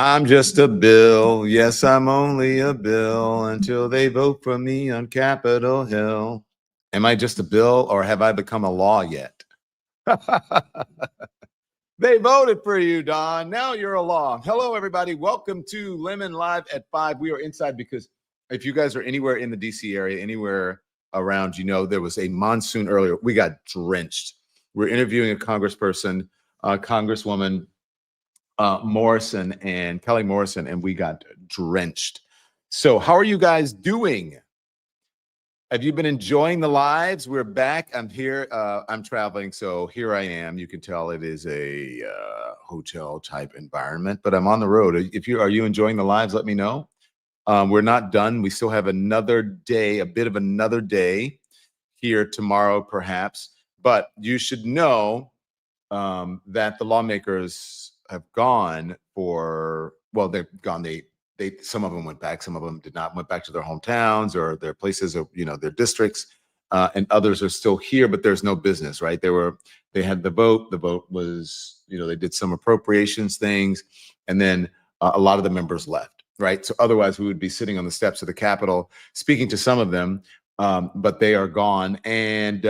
I'm just a bill. Yes, I'm only a bill until they vote for me on Capitol Hill. Am I just a bill or have I become a law yet? They voted for you, Don. Now you're a law. Hello, everybody. Welcome to Lemon Live at 5. We are inside because if you guys are anywhere in the DC area, anywhere around, you know, there was a monsoon earlier. We got drenched. We're interviewing a congressperson, Congresswoman Morrison and Kelly Morrison, and we got drenched. So how are you guys doing? Have you been enjoying the lives? We're back. I'm here. I'm traveling, so here I am. You can tell it is a hotel type environment, but I'm on the road. Are you enjoying the lives? Let me know. We're not done. We still have another day, a bit of another day here tomorrow, perhaps. But you should know that the lawmakers have gone for, well, they've gone. Some of them went back, some of them did not, went back to their hometowns or their places of, you know, their districts, and others are still here, but there's no business, right? They had the vote. The vote was, you know, they did some appropriations things, and then a lot of the members left, right? So otherwise we would be sitting on the steps of the Capitol speaking to some of them, but they are gone. And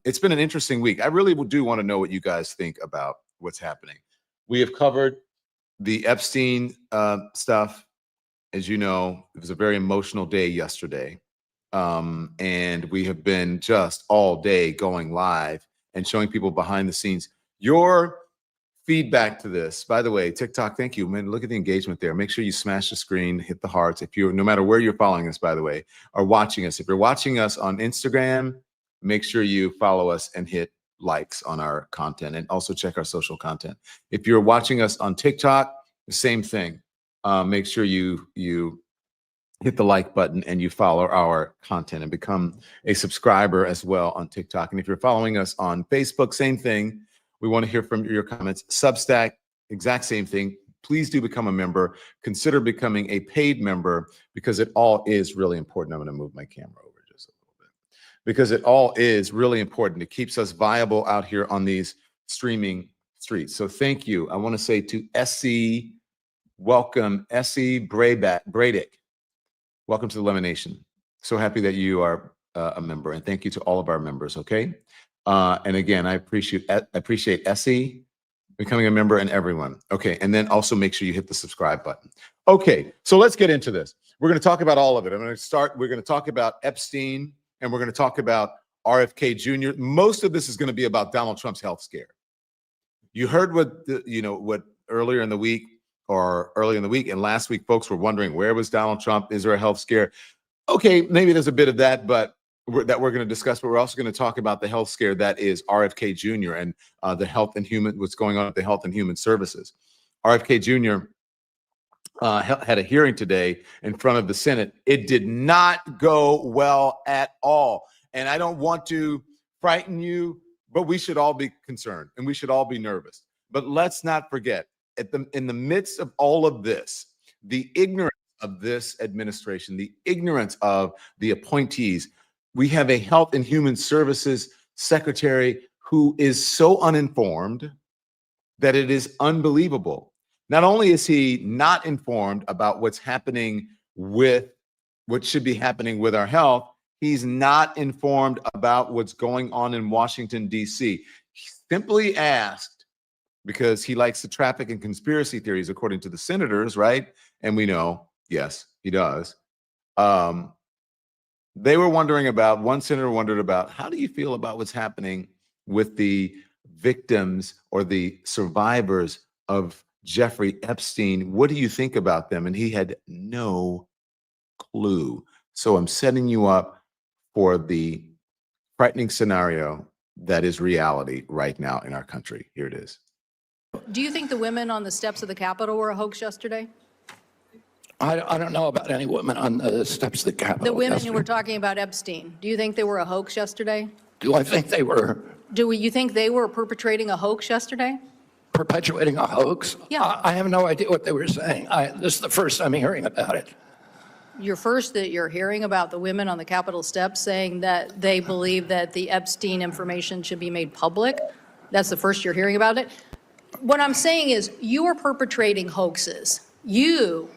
it's been an interesting week. I really do want to know what you guys think about what's happening. We have covered the Epstein stuff. As you know, it was a very emotional day yesterday. And we have been just all day going live and showing people behind the scenes. Your feedback to this, by the way, TikTok, thank you. Man, look at the engagement there. Make sure you smash the screen, hit the hearts. If you're, no matter where you're following us, by the way, or watching us, if you're watching us on Instagram, make sure you follow us and hit likes on our content, and also check our social content. If you're watching us on TikTok, the same thing. Make sure you hit the like button and you follow our content and become a subscriber as well on TikTok. And if you're following us on Facebook, same thing. We want to hear from your comments. Substack, exact same thing. Please do become a member. Consider becoming a paid member because it all is really important. I'm going to move my camera over just a little bit because it all is really important. It keeps us viable out here on these streaming streets. So thank you. I want to say to SC, welcome, Essie Bradick. Welcome to the Lemon Nation. So happy that you are a member, and thank you to all of our members. Okay, and again, I appreciate Essie becoming a member and everyone. Okay, and then also make sure you hit the subscribe button. Okay, so let's get into this. We're going to talk about all of it. I'm going to start. We're going to talk about Epstein, and we're going to talk about RFK Jr. Most of this is going to be about Donald Trump's health scare. You heard what earlier in the week. Or early in the week and last week, folks were wondering, where was Donald Trump? Is there a health scare? Okay, maybe there's a bit of that, but we're going to discuss. But we're also going to talk about the health scare that is RFK Jr. and the health and human, what's going on at the Health and Human Services. RFK Jr. Had a hearing today in front of the Senate. It did not go well at all, and I don't want to frighten you, but we should all be concerned and we should all be nervous. But let's not forget. In the midst of all of this, the ignorance of this administration, the ignorance of the appointees, we have a Health and Human Services secretary who is so uninformed that it is unbelievable. Not only is he not informed about what's happening with what should be happening with our health, he's not informed about what's going on in Washington, D.C. He simply asked, because he likes to traffic in conspiracy theories, according to the senators, right? And we know, yes, he does. They were wondering about, one senator wondered about, how do you feel about what's happening with the victims or the survivors of Jeffrey Epstein? What do you think about them? And he had no clue. So I'm setting you up for the frightening scenario that is reality right now in our country. Here it is. Do you think the women on the steps of the Capitol were a hoax yesterday? I don't know about any women on the steps of the Capitol. The women yesterday. who were talking about Epstein, do you think they were a hoax yesterday? Do I think they were? Do you think they were perpetrating a hoax yesterday? Perpetuating a hoax? Yeah. I have no idea what they were saying. This is the first I'm hearing about it. You're hearing about the women on the Capitol steps saying that they believe that the Epstein information should be made public? That's the first you're hearing about it? what I'm saying is you are perpetrating hoaxes. You,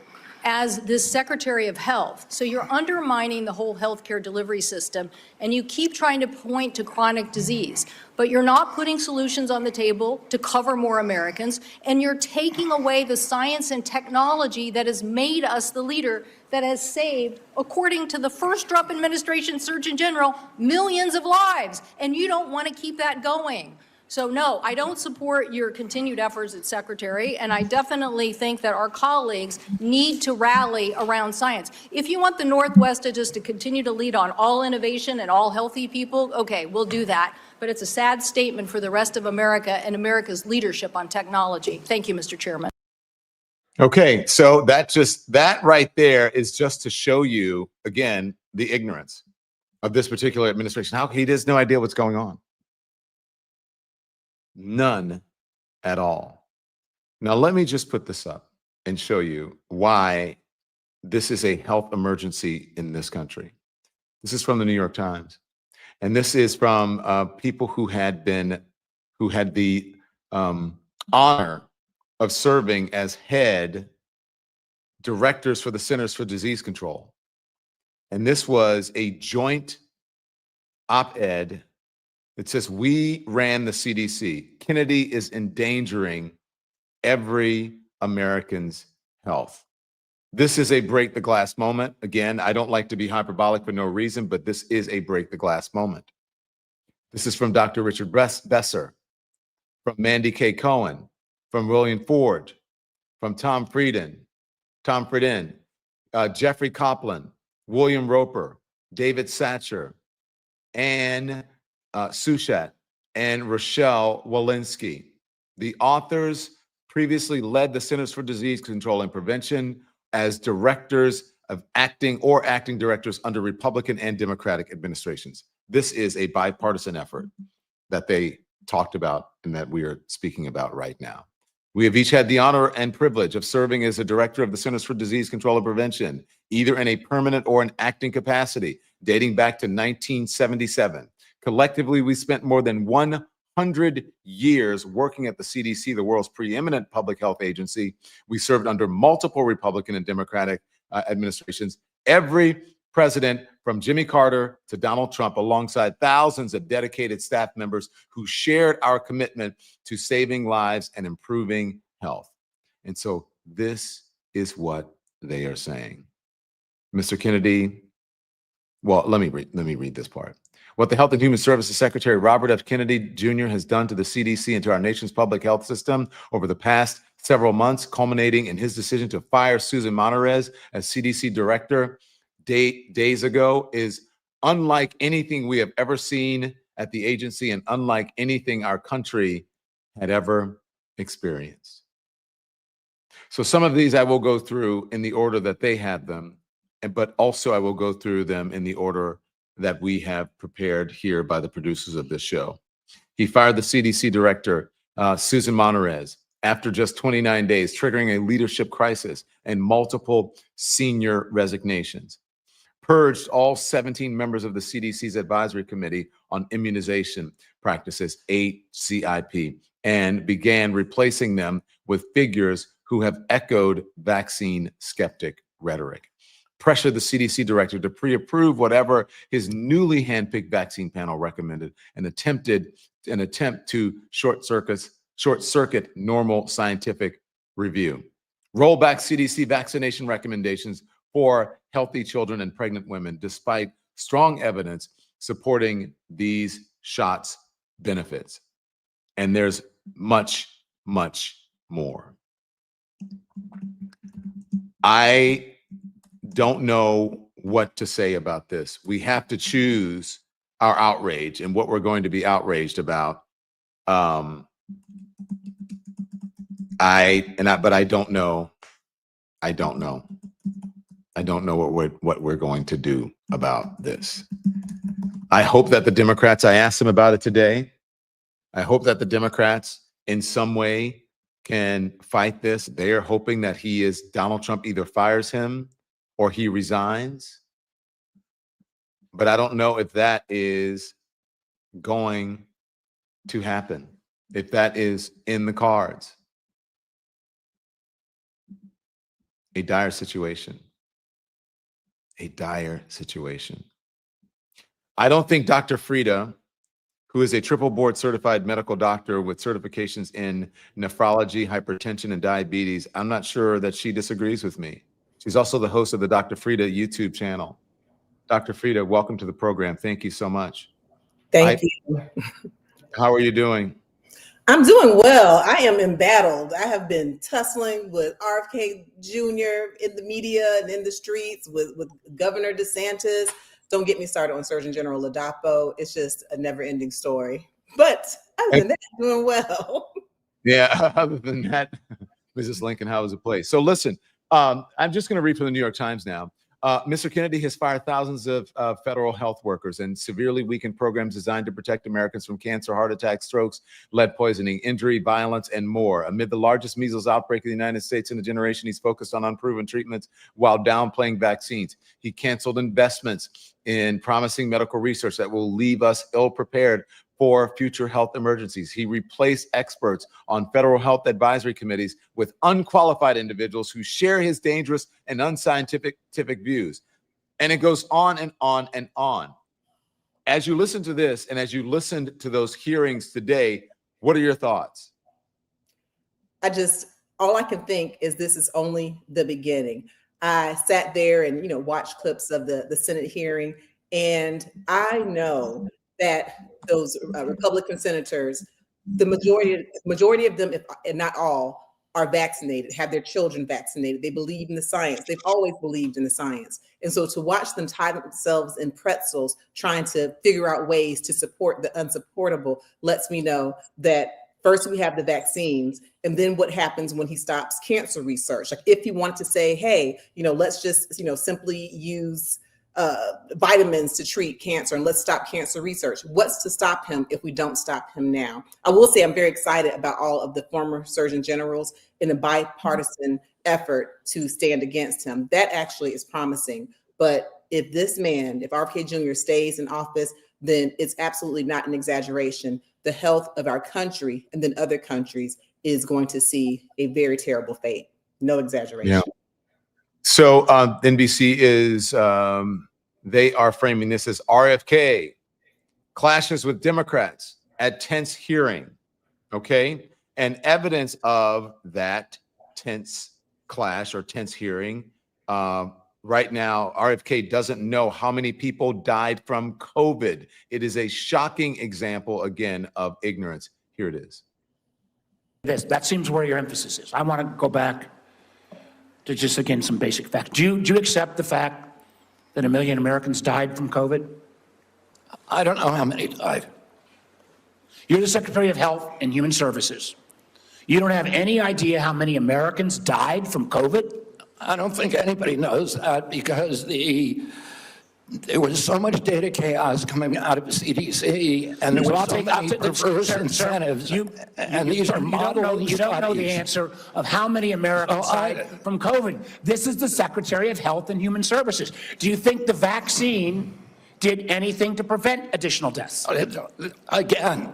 as this Secretary of Health, so you're undermining the whole healthcare delivery system, and you keep trying to point to chronic disease, but you're not putting solutions on the table to cover more Americans, and you're taking away the science and technology that has made us the leader that has saved, according to the first Trump administration Surgeon General, millions of lives, and you don't want to keep that going. So no, I don't support your continued efforts as Secretary, and I definitely think that our colleagues need to rally around science. If you want the Northwest to continue to lead on all innovation and all healthy people, okay, we'll do that. But it's a sad statement for the rest of America and America's leadership on technology. Thank you, Mr. Chairman. Okay, so that right there is just to show you, again, the ignorance of this particular administration. How he has no idea what's going on. None at all. Now, let me just put this up and show you why this is a health emergency in this country. This is from the New York Times. And this is from people who had the honor of serving as head directors for the Centers for Disease Control. And this was a joint op-ed. It says, "We ran the CDC. Kennedy is endangering every American's health." This is a break the glass moment. Again, I don't like to be hyperbolic for no reason, but this is a break the glass moment. This is from Dr. Richard Besser, from Mandy K. Cohen, from William Ford, from Tom Frieden, Jeffrey Copeland, William Roper, David Satcher, Anne Suchat, and Rochelle Walensky. The authors previously led the Centers for Disease Control and Prevention as directors of acting directors under Republican and Democratic administrations. This is a bipartisan effort that they talked about and that we are speaking about right now. We have each had the honor and privilege of serving as a director of the Centers for Disease Control and Prevention, either in a permanent or an acting capacity, dating back to 1977. Collectively, we spent more than 100 years working at the CDC, the world's preeminent public health agency. We served under multiple Republican and Democratic administrations. Every president from Jimmy Carter to Donald Trump, alongside thousands of dedicated staff members who shared our commitment to saving lives and improving health. And so this is what they are saying. Mr. Kennedy, well, let me read this part. What the Health and Human Services Secretary Robert F. Kennedy Jr. has done to the CDC and to our nation's public health system over the past several months, culminating in his decision to fire Susan Monterez as CDC Director days ago, is unlike anything we have ever seen at the agency and unlike anything our country had ever experienced. So some of these I will go through in the order that they had them, but also I will go through them in the order that we have prepared here by the producers of this show. He fired the CDC Director, Susan Monterez, after just 29 days, triggering a leadership crisis and multiple senior resignations. Purged all 17 members of the CDC's Advisory Committee on Immunization Practices, ACIP, and began replacing them with figures who have echoed vaccine skeptic rhetoric. Pressured the CDC Director to pre-approve whatever his newly handpicked vaccine panel recommended, and attempt to short circuit normal scientific review. Roll back CDC vaccination recommendations for healthy children and pregnant women, despite strong evidence supporting these shots' benefits. And there's much, much more. I don't know what to say about this. We have to choose our outrage and what we're going to be outraged about. But I don't know. I don't know what we're going to do about this. I hope that the Democrats, I asked them about it today. I hope that the Democrats in some way can fight this. They are hoping that Donald Trump either fires him or he resigns. But I don't know if that is going to happen. if that is in the cards. A dire situation. A dire situation. I don't think Dr. Frita, who is a triple board certified medical doctor with certifications in nephrology, hypertension, and diabetes, I'm not sure that she disagrees with me. She's also the host of the Dr. Frita YouTube channel. Dr. Frita, welcome to the program. Thank you so much. Thank you. How are you doing? I'm doing well. I am embattled. I have been tussling with RFK Jr. in the media and in the streets with Governor DeSantis. Don't get me started on Surgeon General Ladapo. It's just a never-ending story. But other than that, I'm doing well. Yeah, other than that, Mrs. Lincoln, how was the place? So listen, I'm just going to read from the New York Times now. Mr. Kennedy has fired thousands of federal health workers and severely weakened programs designed to protect Americans from cancer, heart attacks, strokes, lead poisoning, injury, violence, and more. Amid the largest measles outbreak in the United States in a generation, he's focused on unproven treatments while downplaying vaccines. He canceled investments in promising medical research that will leave us ill-prepared for future health emergencies. He replaced experts on federal health advisory committees with unqualified individuals who share his dangerous and unscientific views. And it goes on and on and on. As you listen to this, and as you listened to those hearings today, what are your thoughts? All I can think is this is only the beginning. I sat there and, watched clips of the Senate hearing, and I know that those Republican senators, the majority of them, if not all, are vaccinated, have their children vaccinated. They believe in the science. They've always believed in the science. And so to watch them tie themselves in pretzels, trying to figure out ways to support the unsupportable, lets me know that first we have the vaccines, and then what happens when he stops cancer research? Like if he wanted to say, hey, let's just, simply use vitamins to treat cancer and let's stop cancer research. What's to stop him if we don't stop him now? I will say I'm very excited about all of the former surgeon generals in a bipartisan effort to stand against him. That actually is promising. But if this man, if RFK Jr. stays in office, then it's absolutely not an exaggeration. The health of our country and then other countries is going to see a very terrible fate. No exaggeration. Yeah. So NBC is, they are framing this as RFK clashes with Democrats at tense hearing, okay? And evidence of that tense clash or tense hearing. Right now, RFK doesn't know how many people died from COVID. It is a shocking example, again, of ignorance. Here it is. That seems where your emphasis is. I want to go back to just, again, some basic facts. Do you accept the fact that 1 million Americans died from COVID? I don't know how many died. You're the Secretary of Health and Human Services. You don't have any idea how many Americans died from COVID? I don't think anybody knows that because there was so much data chaos coming out of the CDC, and there were so many perverse incentives. And these are modeled. You don't know the answer of how many Americans died from COVID. This is the Secretary of Health and Human Services. Do you think the vaccine did anything to prevent additional deaths? Again,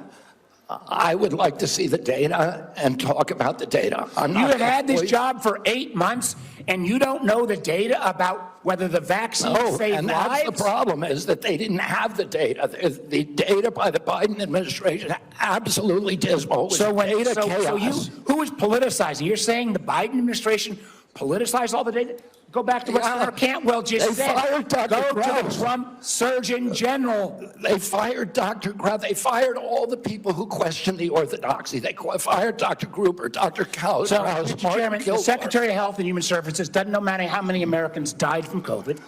I would like to see the data and talk about the data. You have had this job for 8 months, and you don't know the data about whether the vaccine saved lives? And that's the problem, is that they didn't have the data. The data by the Biden administration, absolutely dismal. So who is politicizing? You're saying the Biden administration politicized all the data? Go back to what Senator Cantwell just said. They fired Dr. Go to the Trump Surgeon General. They fired Dr. Grau. They fired all the people who questioned the orthodoxy. They fired Dr. Gruber, Dr. Kaus. So, Mr. Chairman, the Secretary of Health and Human Services doesn't know how many Americans died from COVID.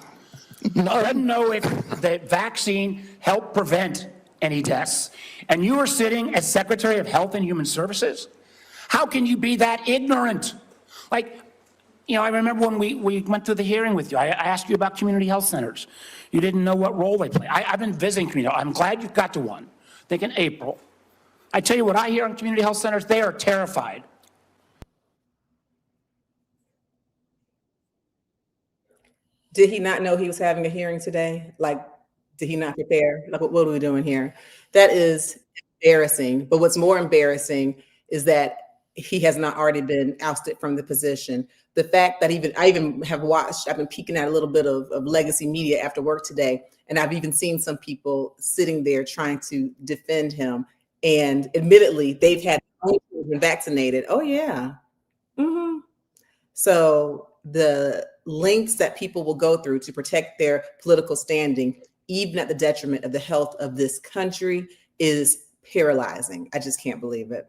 Doesn't know if the vaccine helped prevent any deaths. And you are sitting as Secretary of Health and Human Services? How can you be that ignorant? I remember when we went through the hearing with you, I asked you about community health centers. You didn't know what role they play. I've been visiting community. I'm glad you got to one. I think in April. I tell you what I hear on community health centers, they are terrified. Did he not know he was having a hearing today? Did he not prepare? What are we doing here? That is embarrassing. But what's more embarrassing is that he has not already been ousted from the position. The fact that I even have watched, I've been peeking at a little bit of legacy media after work today, and I've even seen some people sitting there trying to defend him. And admittedly, they've had been vaccinated. Oh yeah. Mm-hmm. So the lengths that people will go through to protect their political standing, even at the detriment of the health of this country, is paralyzing. I just can't believe it.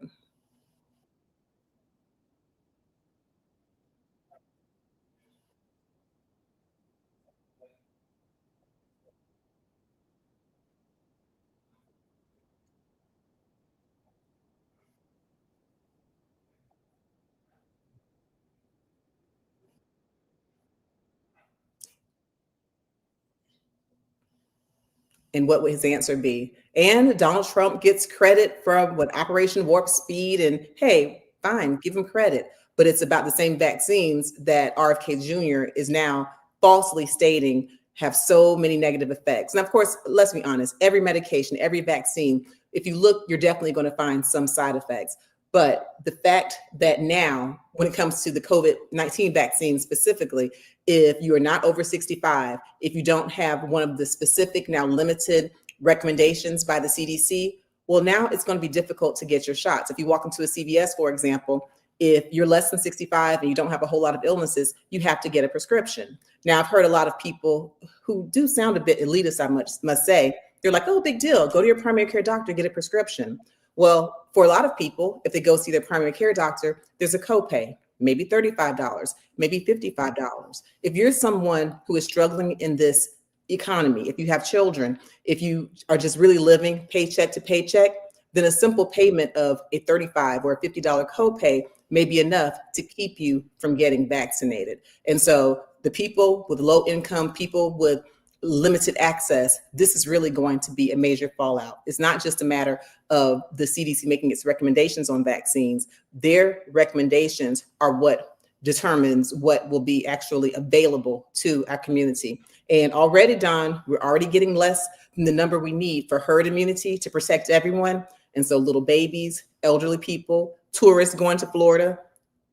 And what would his answer be? And Donald Trump gets credit from what Operation Warp Speed, and hey, fine, give him credit. But it's about the same vaccines that RFK Jr. is now falsely stating have so many negative effects. And of course, let's be honest, every medication, every vaccine, if you look, you're definitely going to find some side effects. But the fact that now, when it comes to the COVID-19 vaccine specifically, if you are not over 65, if you don't have one of the specific, now limited recommendations by the CDC, well, now it's going to be difficult to get your shots. If you walk into a CVS, for example, if you're less than 65 and you don't have a whole lot of illnesses, you have to get a prescription. Now, I've heard a lot of people who do sound a bit elitist, I must say. They're like, oh, big deal. Go to your primary care doctor, get a prescription. Well, for a lot of people, if they go see their primary care doctor, there's a copay, maybe $35, maybe $55. If you're someone who is struggling in this economy, if you have children, if you are just really living paycheck to paycheck, then a simple payment of a $35 or a $50 copay may be enough to keep you from getting vaccinated. And so the people with low income, people with limited access, this is really going to be a major fallout. It's not just a matter of the CDC making its recommendations on vaccines. Their recommendations are what determines what will be actually available to our community. And already, Don, we're already getting less than the number we need for herd immunity to protect everyone. And so little babies, elderly people, tourists going to Florida,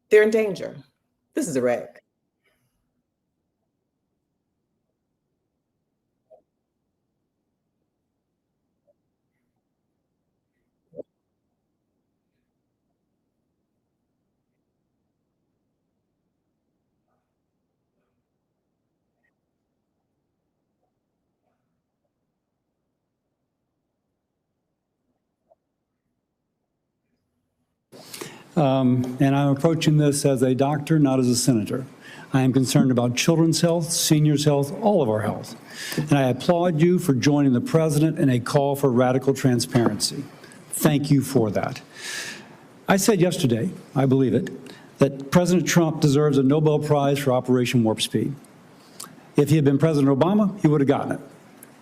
they're in danger. This is a wreck. And I'm approaching this as a doctor, not as a senator. I am concerned about children's health, seniors' health, all of our health. And I applaud you for joining the president in a call for radical transparency. Thank you for that. I said yesterday, I believe it, that President Trump deserves a Nobel Prize for Operation Warp Speed. If he had been President Obama, he would have gotten it.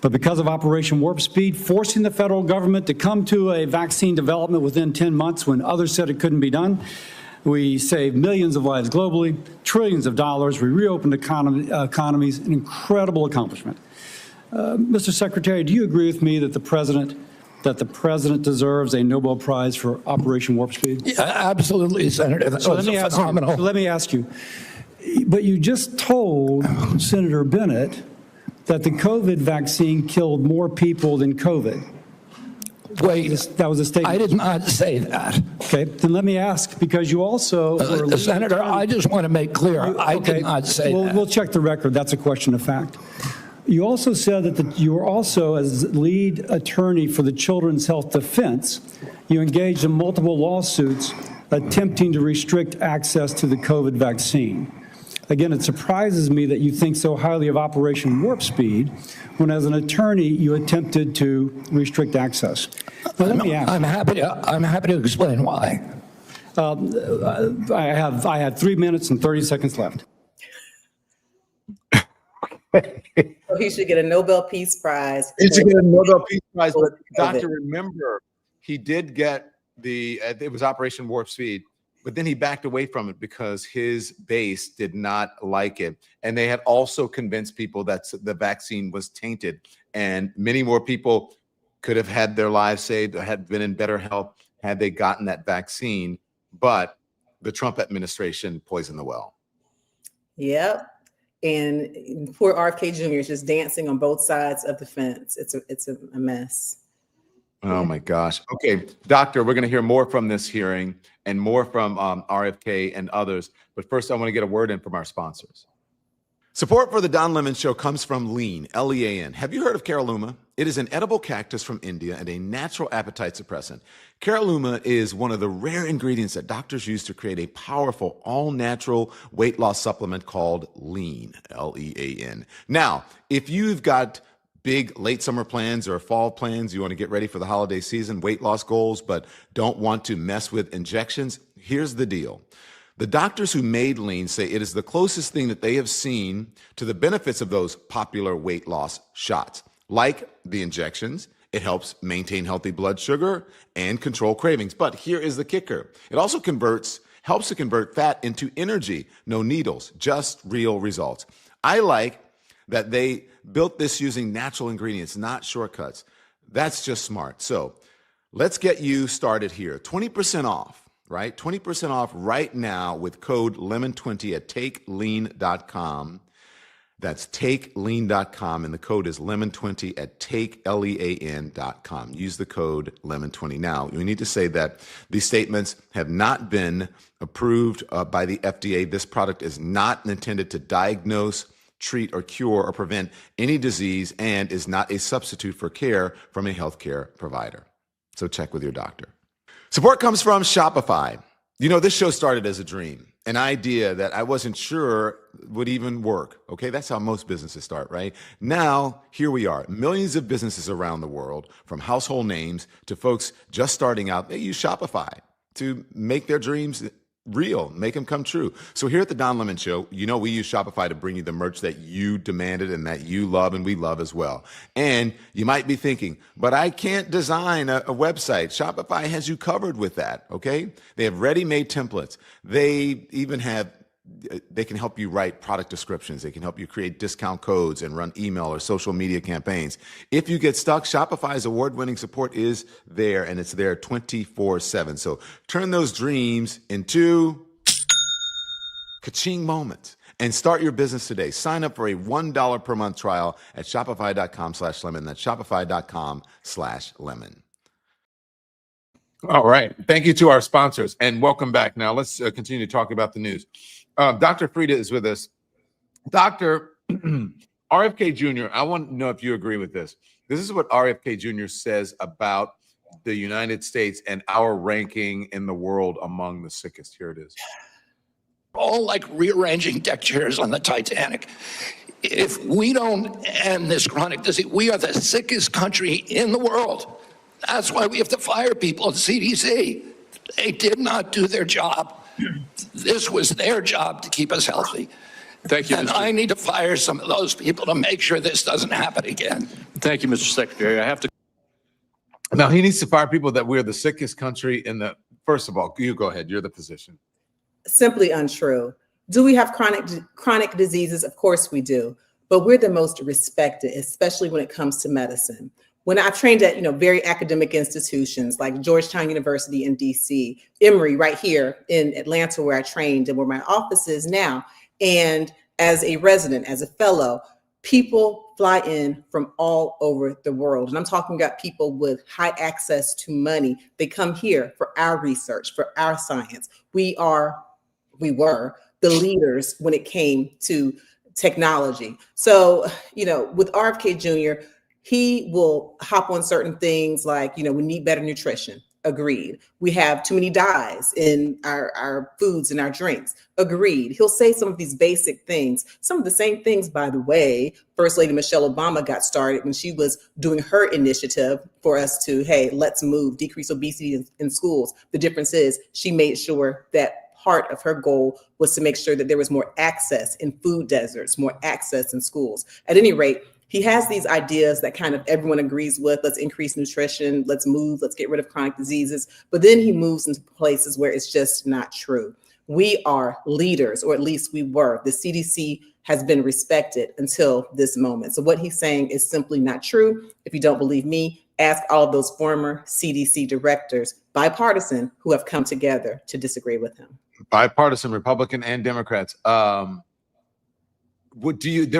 But because of Operation Warp Speed, forcing the federal government to come to a vaccine development within 10 months when others said it couldn't be done, we saved millions of lives globally, trillions of dollars, we reopened economies, an incredible accomplishment. Mr. Secretary, do you agree with me that the president deserves a Nobel Prize for Operation Warp Speed? Yeah, absolutely, Senator. That was phenomenal. Let me ask you, but you just told Senator Bennett that the COVID vaccine killed more people than COVID. Wait, that was a statement. I did not say that. Okay, then let me ask, because you also Senator, I just want to make clear, I did not say that. We'll check the record. That's a question of fact. You also said that you were also, as lead attorney for the Children's Health Defense, you engaged in multiple lawsuits attempting to restrict access to the COVID vaccine. Again, it surprises me that you think so highly of Operation Warp Speed when, as an attorney, you attempted to restrict access. But let me ask. I'm happy to explain why. I had 3 minutes and 30 seconds left. So he should get a Nobel Peace Prize. He should get a Nobel Peace Prize. But Doctor, remember, he did get it was Operation Warp Speed. But then he backed away from it because his base did not like it. And they had also convinced people that the vaccine was tainted. And many more people could have had their lives saved, or had been in better health had they gotten that vaccine. But the Trump administration poisoned the well. Yep. And poor RFK Jr. is just dancing on both sides of the fence. It's a mess. Oh my gosh. Okay, doctor, we're going to hear more from this hearing and more from RFK and others. But first, I want to get a word in from our sponsors. Support for the Don Lemon Show comes from Lean, L-E-A-N. Have you heard of Caralluma? It is an edible cactus from India and a natural appetite suppressant. Caralluma is one of the rare ingredients that doctors use to create a powerful, all-natural weight loss supplement called Lean, L-E-A-N. Now, if you've got big late summer plans or fall plans, you want to get ready for the holiday season, weight loss goals, but don't want to mess with injections, here's the deal. The doctors who made Lean say it is the closest thing that they have seen to the benefits of those popular weight loss shots. Like the injections, it helps maintain healthy blood sugar and control cravings. But here is the kicker. It also helps to convert fat into energy. No needles, just real results. I like that they built this using natural ingredients, not shortcuts. That's just smart. So let's get you started here. 20% off. Right? 20% off right now with code LEMON20 at takelean.com. That's takelean.com, and the code is LEMON20 at takelean.com. Use the code LEMON20. Now, we need to say that these statements have not been approved by the FDA. This product is not intended to diagnose, treat, or cure or prevent any disease, and is not a substitute for care from a healthcare provider. So check with your doctor. Support comes from Shopify. You know, this show started as a dream, an idea that I wasn't sure would even work. Okay, that's how most businesses start, right? Now, here we are. Millions of businesses around the world, from household names to folks just starting out, they use Shopify to make their dreams real, make them come true. So here at the Don Lemon Show, you know, we use Shopify to bring you the merch that you demanded and that you love and we love as well. And you might be thinking, but I can't design a website. Shopify has you covered with that, okay? They have ready-made templates. They even they can help you write product descriptions. They can help you create discount codes and run email or social media campaigns. If you get stuck, Shopify's award-winning support is there, and it's there 24/7. So turn those dreams into ka-ching moments and start your business today. Sign up for a $1 per month trial at shopify.com/lemon. That's shopify.com/lemon. All right. Thank you to our sponsors, and welcome back. Now let's continue to talk about the news. Dr. Frita is with us. Dr. RFK Jr., I want to know if you agree with this. This is what RFK Jr. says about the United States and our ranking in the world among the sickest. Here it is. All like rearranging deck chairs on the Titanic. If we don't end this chronic disease, we are the sickest country in the world. That's why we have to fire people at CDC. They did not do their job. This was their job to keep us healthy. Thank you, and Mr. I need to fire some of those people to make sure this doesn't happen again. Thank you, Mr. Secretary. I have to. Now, he needs to fire people that we're the sickest country in the. First of all, you go ahead. You're the physician. Simply untrue. Do we have chronic diseases? Of course we do. But we're the most respected, especially when it comes to medicine. When I trained at, very academic institutions like Georgetown University in DC, Emory right here in Atlanta, where I trained and where my office is now. And as a resident, as a fellow, people fly in from all over the world. And I'm talking about people with high access to money. They come here for our research, for our science. We were the leaders when it came to technology. So, with RFK Jr., he will hop on certain things like, we need better nutrition. Agreed. We have too many dyes in our foods and our drinks. Agreed. He'll say some of these basic things. Some of the same things, by the way, First Lady Michelle Obama got started when she was doing her initiative for us to, hey, let's decrease obesity in schools. The difference is she made sure that part of her goal was to make sure that there was more access in food deserts, more access in schools. At any rate, he has these ideas that kind of everyone agrees with. Let's increase nutrition. Let's get rid of chronic diseases. But then he moves into places where it's just not true. We are leaders, or at least we were. The CDC has been respected until this moment. So what he's saying is simply not true. If you don't believe me, ask all of those former CDC directors, bipartisan, who have come together to disagree with him. Bipartisan, Republican and Democrats. There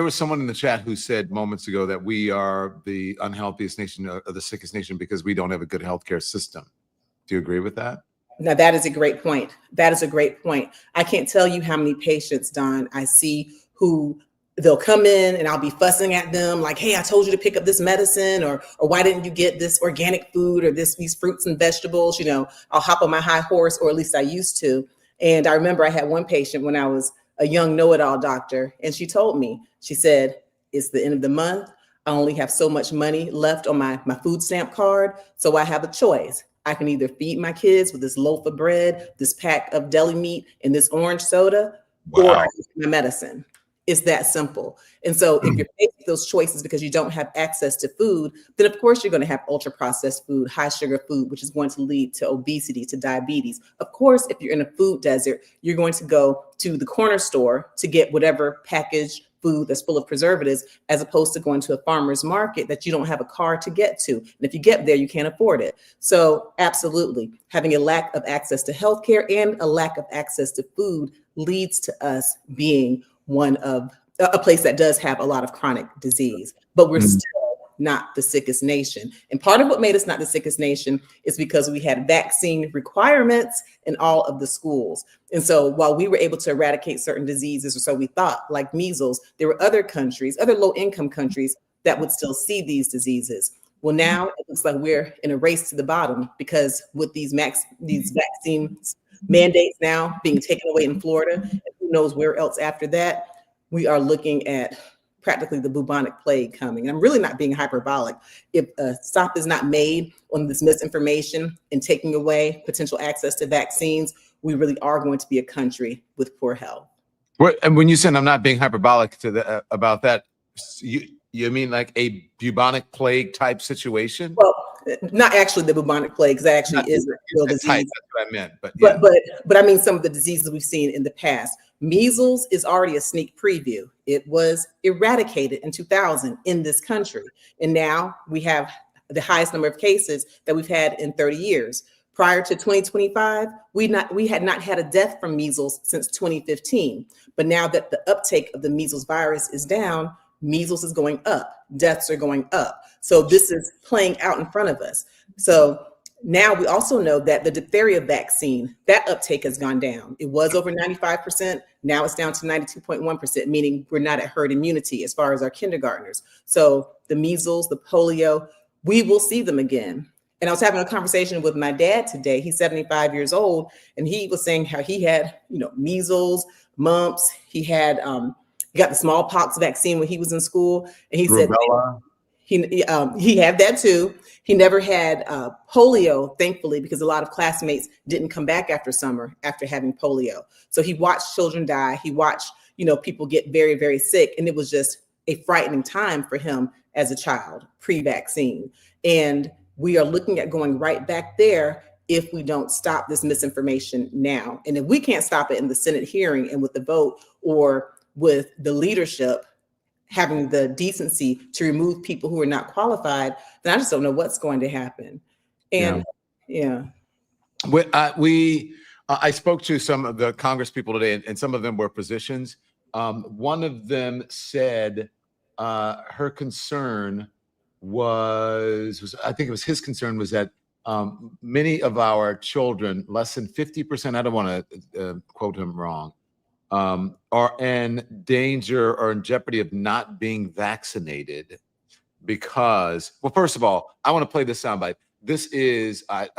was someone in the chat who said moments ago that we are the unhealthiest nation or the sickest nation because we don't have a good healthcare system. Do you agree with that? Now, that is a great point. That is a great point. I can't tell you how many patients, Don, I see who they'll come in and I'll be fussing at them like, hey, I told you to pick up this medicine, or why didn't you get this organic food or these fruits and vegetables? You know, I'll hop on my high horse, or at least I used to. And I remember I had one patient when I was a young know-it-all doctor, and she told me, she said, it's the end of the month. I only have so much money left on my food stamp card. So I have a choice. I can either feed my kids with this loaf of bread, this pack of deli meat, and this orange soda, or I can get my medicine. It's that simple. And so if you're making those choices because you don't have access to food, then of course you're going to have ultra processed food, high sugar food, which is going to lead to obesity, to diabetes. Of course, if you're in a food desert, you're going to go to the corner store to get whatever packaged food that's full of preservatives, as opposed to going to a farmer's market that you don't have a car to get to. And if you get there, you can't afford it. So absolutely, having a lack of access to healthcare and a lack of access to food leads to us being one of a place that does have a lot of chronic disease, but we're still not the sickest nation. And part of what made us not the sickest nation is because we had vaccine requirements in all of the schools. And so while we were able to eradicate certain diseases, or so we thought, like measles, there were other countries, other low-income countries, that would still see these diseases. Well, now it looks like we're in a race to the bottom, because with these vaccine mandates now being taken away in Florida, and who knows where else after that, we are looking at practically the bubonic plague coming. And I'm really not being hyperbolic. If a stop is not made on this misinformation and taking away potential access to vaccines, we really are going to be a country with poor health. And when you said I'm not being hyperbolic about that, you mean like a bubonic plague type situation? Well, not actually the bubonic plague, because that actually is a real disease. That's what I meant. But, yeah. but I mean some of the diseases we've seen in the past. Measles is already a sneak preview. It was eradicated in 2000 in this country. And now we have the highest number of cases that we've had in 30 years. Prior to 2025, we had not had a death from measles since 2015. But now that the uptake of the measles virus is down, measles is going up, deaths are going up. So this is playing out in front of us. So now we also know that the diphtheria vaccine, that uptake has gone down. It was over 95%. Now it's down to 92.1%, meaning we're not at herd immunity as far as our kindergartners. So the measles, the polio, we will see them again. And I was having a conversation with my dad today. He's 75 years old, and he was saying how he had, measles, mumps. He had, he got the smallpox vaccine when he was in school, and he said he had that too. He never had polio, thankfully, because a lot of classmates didn't come back after summer after having polio. So he watched children die. He watched, people get very, very sick, and it was just a frightening time for him as a child, pre-vaccine. And we are looking at going right back there if we don't stop this misinformation now. And if we can't stop it in the Senate hearing and with the vote, or with the leadership having the decency to remove people who are not qualified, then I just don't know what's going to happen. And I spoke to some of the Congress people today, and some of them were physicians. One of them said her concern was I think it was his concern was that many of our children, less than 50%, I don't want to quote him wrong, are in danger or in jeopardy of not being vaccinated because, well, first of all, I want to play this soundbite. This is, I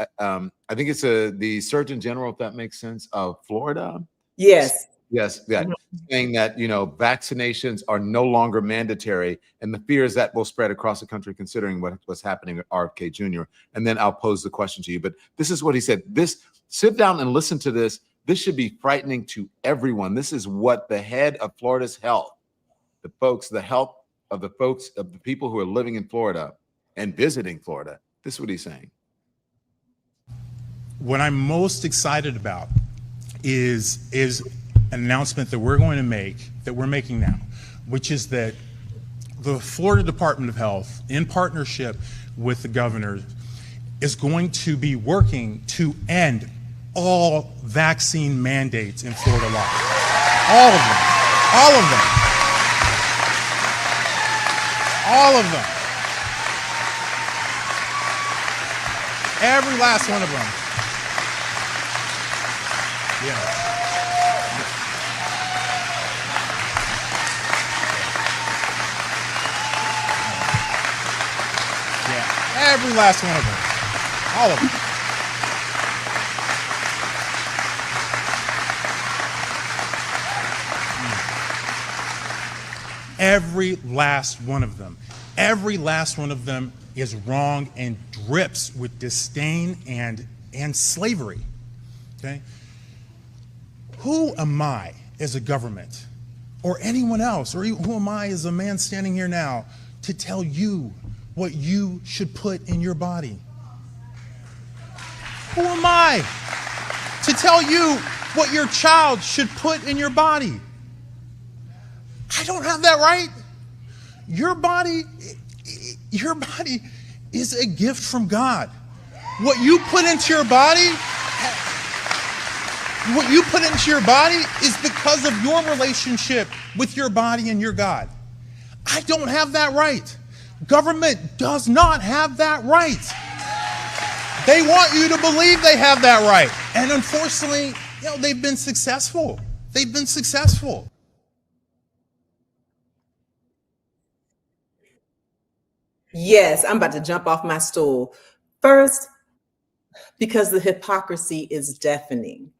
think it's the Surgeon General, if that makes sense, of Florida. Yes. Yes, yeah. Saying that, vaccinations are no longer mandatory, and the fear is that will spread across the country, considering what's happening with RFK Jr. And then I'll pose the question to you. But this is what he said. Sit down and listen to this. This should be frightening to everyone. This is what the head of Florida's health, the health of the people who are living in Florida and visiting Florida. This is what he's saying. What I'm most excited about is an announcement that we're going to make, that we're making now, which is that the Florida Department of Health, in partnership with the governor, is going to be working to end all vaccine mandates in Florida law. All of them. All of them. All of them. Every last one of them. Yeah. Every last one of them. All of them. Every last one of them. Every last one of them is wrong and drips with disdain and slavery. Okay? Who am I as a government or anyone else, or who am I as a man standing here now to tell you what you should put in your body? Who am I to tell you what your child should put in your body? I don't have that right. Your body is a gift from God. What you put into your body, is because of your relationship with your body and your God. I don't have that right. Government does not have that right. They want you to believe they have that right. And unfortunately, they've been successful. They've been successful. Yes, I'm about to jump off my stool. First, because the hypocrisy is deafening.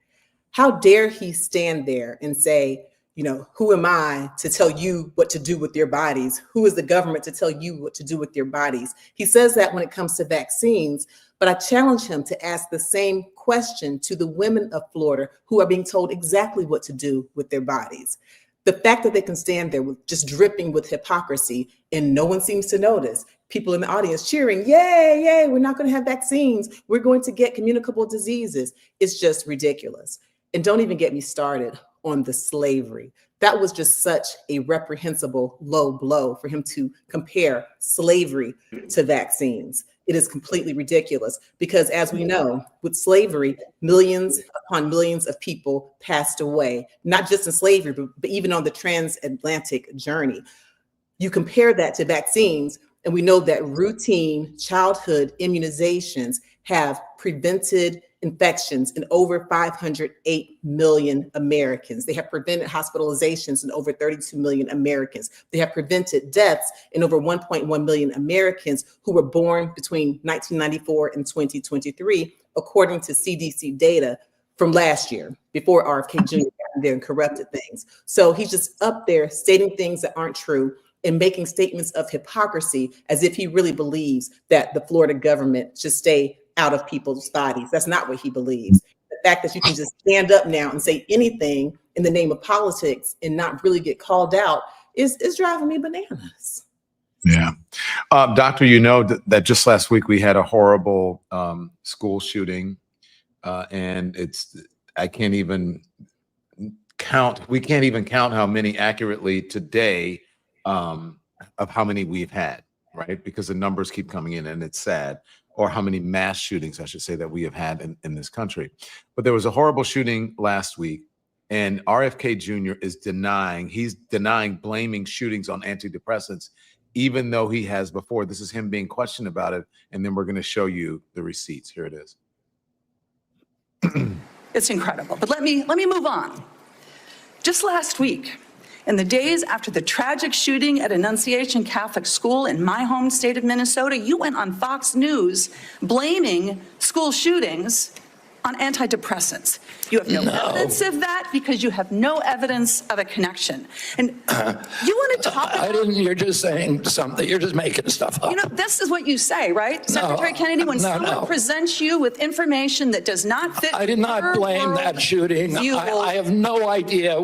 How dare he stand there and say, who am I to tell you what to do with your bodies? Who is the government to tell you what to do with your bodies? He says that when it comes to vaccines, but I challenge him to ask the same question to the women of Florida who are being told exactly what to do with their bodies. The fact that they can stand there with just dripping with hypocrisy and no one seems to notice. People in the audience cheering, yay, yay, we're not going to have vaccines. We're going to get communicable diseases. It's just ridiculous. And don't even get me started on the slavery. That was just such a reprehensible low blow for him to compare slavery to vaccines. It is completely ridiculous because, as we know, with slavery, millions upon millions of people passed away, not just in slavery, but even on the transatlantic journey. You compare that to vaccines, and we know that routine childhood immunizations have prevented infections in over 508 million Americans. They have prevented hospitalizations in over 32 million Americans. They have prevented deaths in over 1.1 million Americans who were born between 1994 and 2023, according to CDC data from last year, before RFK Jr. got in there and corrupted things. So he's just up there stating things that aren't true and making statements of hypocrisy as if he really believes that the Florida government should stay out of people's bodies. That's not what he believes. The fact that you can just stand up now and say anything in the name of politics and not really get called out is driving me bananas. Yeah. Doctor, that just last week we had a horrible school shooting and we can't even count how many accurately today of how many we've had, right? Because the numbers keep coming in and it's sad. Or how many mass shootings, I should say, that we have had in this country. But there was a horrible shooting last week, and RFK Jr. is denying blaming shootings on antidepressants, even though he has before. This is him being questioned about it, and then we're going to show you the receipts. Here it is. It's incredible. But let me move on. Just last week, in the days after the tragic shooting at Annunciation Catholic School in my home state of Minnesota, you went on Fox News blaming school shootings on antidepressants. You have no evidence of that because you have no evidence of a connection. And you want to talk about... You're just saying something. You're just making stuff up. This is what you say, right? Secretary Kennedy, when someone presents you with information that does not fit... I did not blame that shooting. I have no idea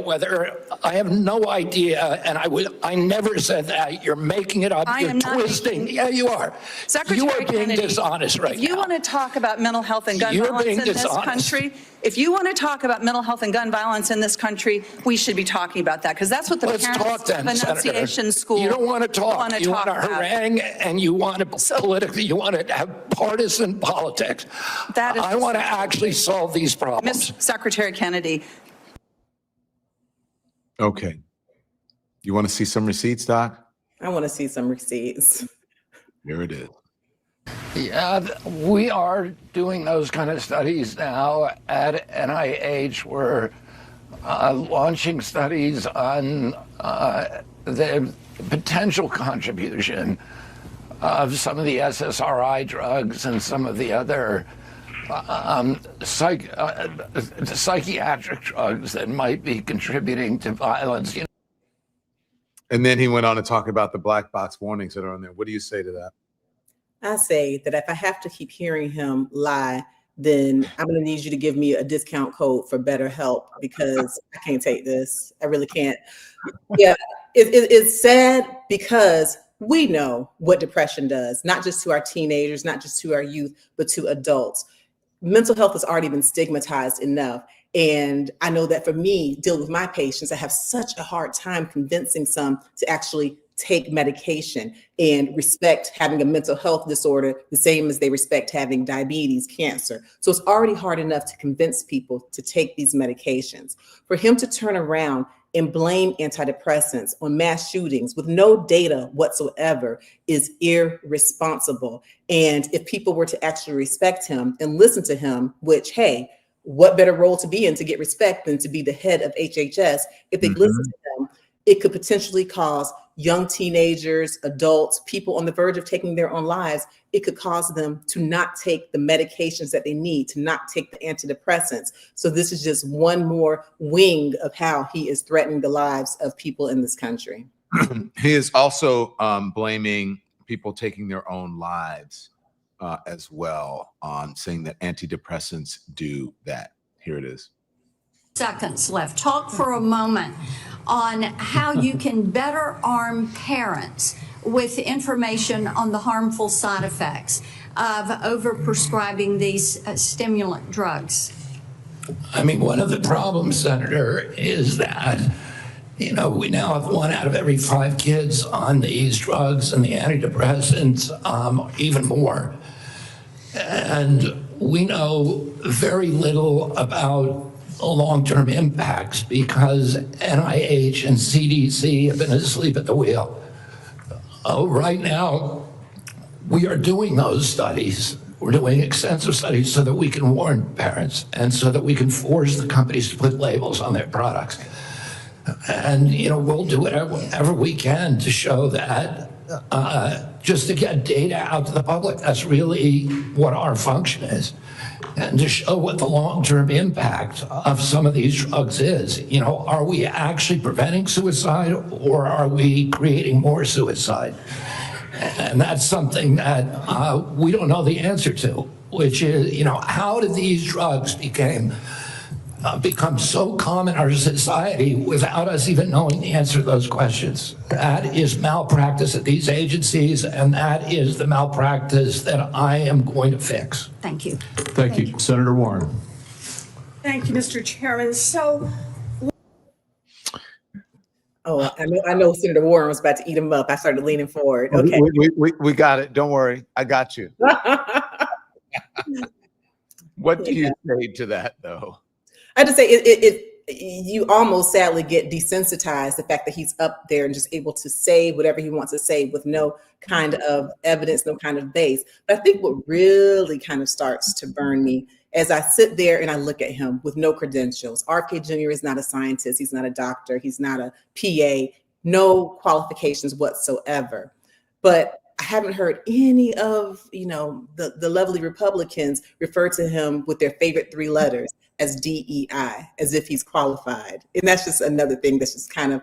and I never said that. You're making it up. You're twisting. Yeah, you are. Secretary you are being Kennedy, dishonest right now. If you want to talk about mental health and gun violence in this country, if you want to talk about mental health and gun violence in this country, we should be talking about that, because that's what the Let's parents talk then, of Senator. Annunciation School You don't want to talk. You want to about. harangue, and you want to politically. You want to have partisan politics. That is I want to actually solve these problems. Ms. Secretary Kennedy. Okay. You want to see some receipts, Doc? I want to see some receipts. Here it is. Yeah, we are doing those kind of studies now at NIH. We're launching studies on the potential contribution of some of the SSRI drugs and some of the other psychiatric drugs that might be contributing to violence. You know? And then he went on to talk about the black box warnings that are on there. What do you say to that? I say that if I have to keep hearing him lie, then I'm going to need you to give me a discount code for BetterHelp, because I can't take this. I really can't. Yeah, it's sad because we know what depression does, not just to our teenagers, not just to our youth, but to adults. Mental health has already been stigmatized enough. And I know that for me, dealing with my patients, I have such a hard time convincing some to actually take medication and respect having a mental health disorder the same as they respect having diabetes, cancer. So it's already hard enough to convince people to take these medications. For him to turn around and blame antidepressants on mass shootings with no data whatsoever is irresponsible. And if people were to actually respect him and listen to him, which, hey, what better role to be in to get respect than to be the head of HHS? If they listen to him, it could potentially cause young teenagers, adults, people on the verge of taking their own lives. It could cause them to not take the medications that they need, to not take the antidepressants. So this is just one more wing of how he is threatening the lives of people in this country. He is also blaming people taking their own lives as well, on saying that antidepressants do that. Here it is. Seconds left. Talk for a moment on how you can better arm parents with information on the harmful side effects of overprescribing these stimulant drugs. I mean, one of the problems, Senator, is that, you know, we now have 1 out of every 5 kids on these drugs and the antidepressants, even more. And we know very little about long-term impacts because NIH and CDC have been asleep at the wheel. Right now, we are doing those studies. We're doing extensive studies so that we can warn parents and so that we can force the companies to put labels on their products. And, you know, we'll do whatever we can to show that, just to get data out to the public. That's really what our function is. And to show what the long-term impact of some of these drugs is. You know, are we actually preventing suicide or are we creating more suicide? And that's something that we don't know the answer to, which is, you know, how did these drugs become so common in our society without us even knowing the answer to those questions? That is malpractice at these agencies, and that is the malpractice that I am going to fix. Thank you. Thank you. Senator Warren. Thank you, Mr. Chairman. So, Oh, I know Senator Warren was about to eat him up. I started leaning forward. Okay. We got it. Don't worry. I got you. What do you say to that, though? I just say you almost sadly get desensitized the fact that he's up there and just able to say whatever he wants to say with no kind of evidence, no kind of base. But I think what really kind of starts to burn me as I sit there and I look at him with no credentials. RFK Jr. is not a scientist. He's not a doctor. He's not a PA, no qualifications whatsoever. But I haven't heard any of, you know, the lovely Republicans refer to him with their favorite 3 letters as DEI, as if he's qualified. And that's just another thing that's just kind of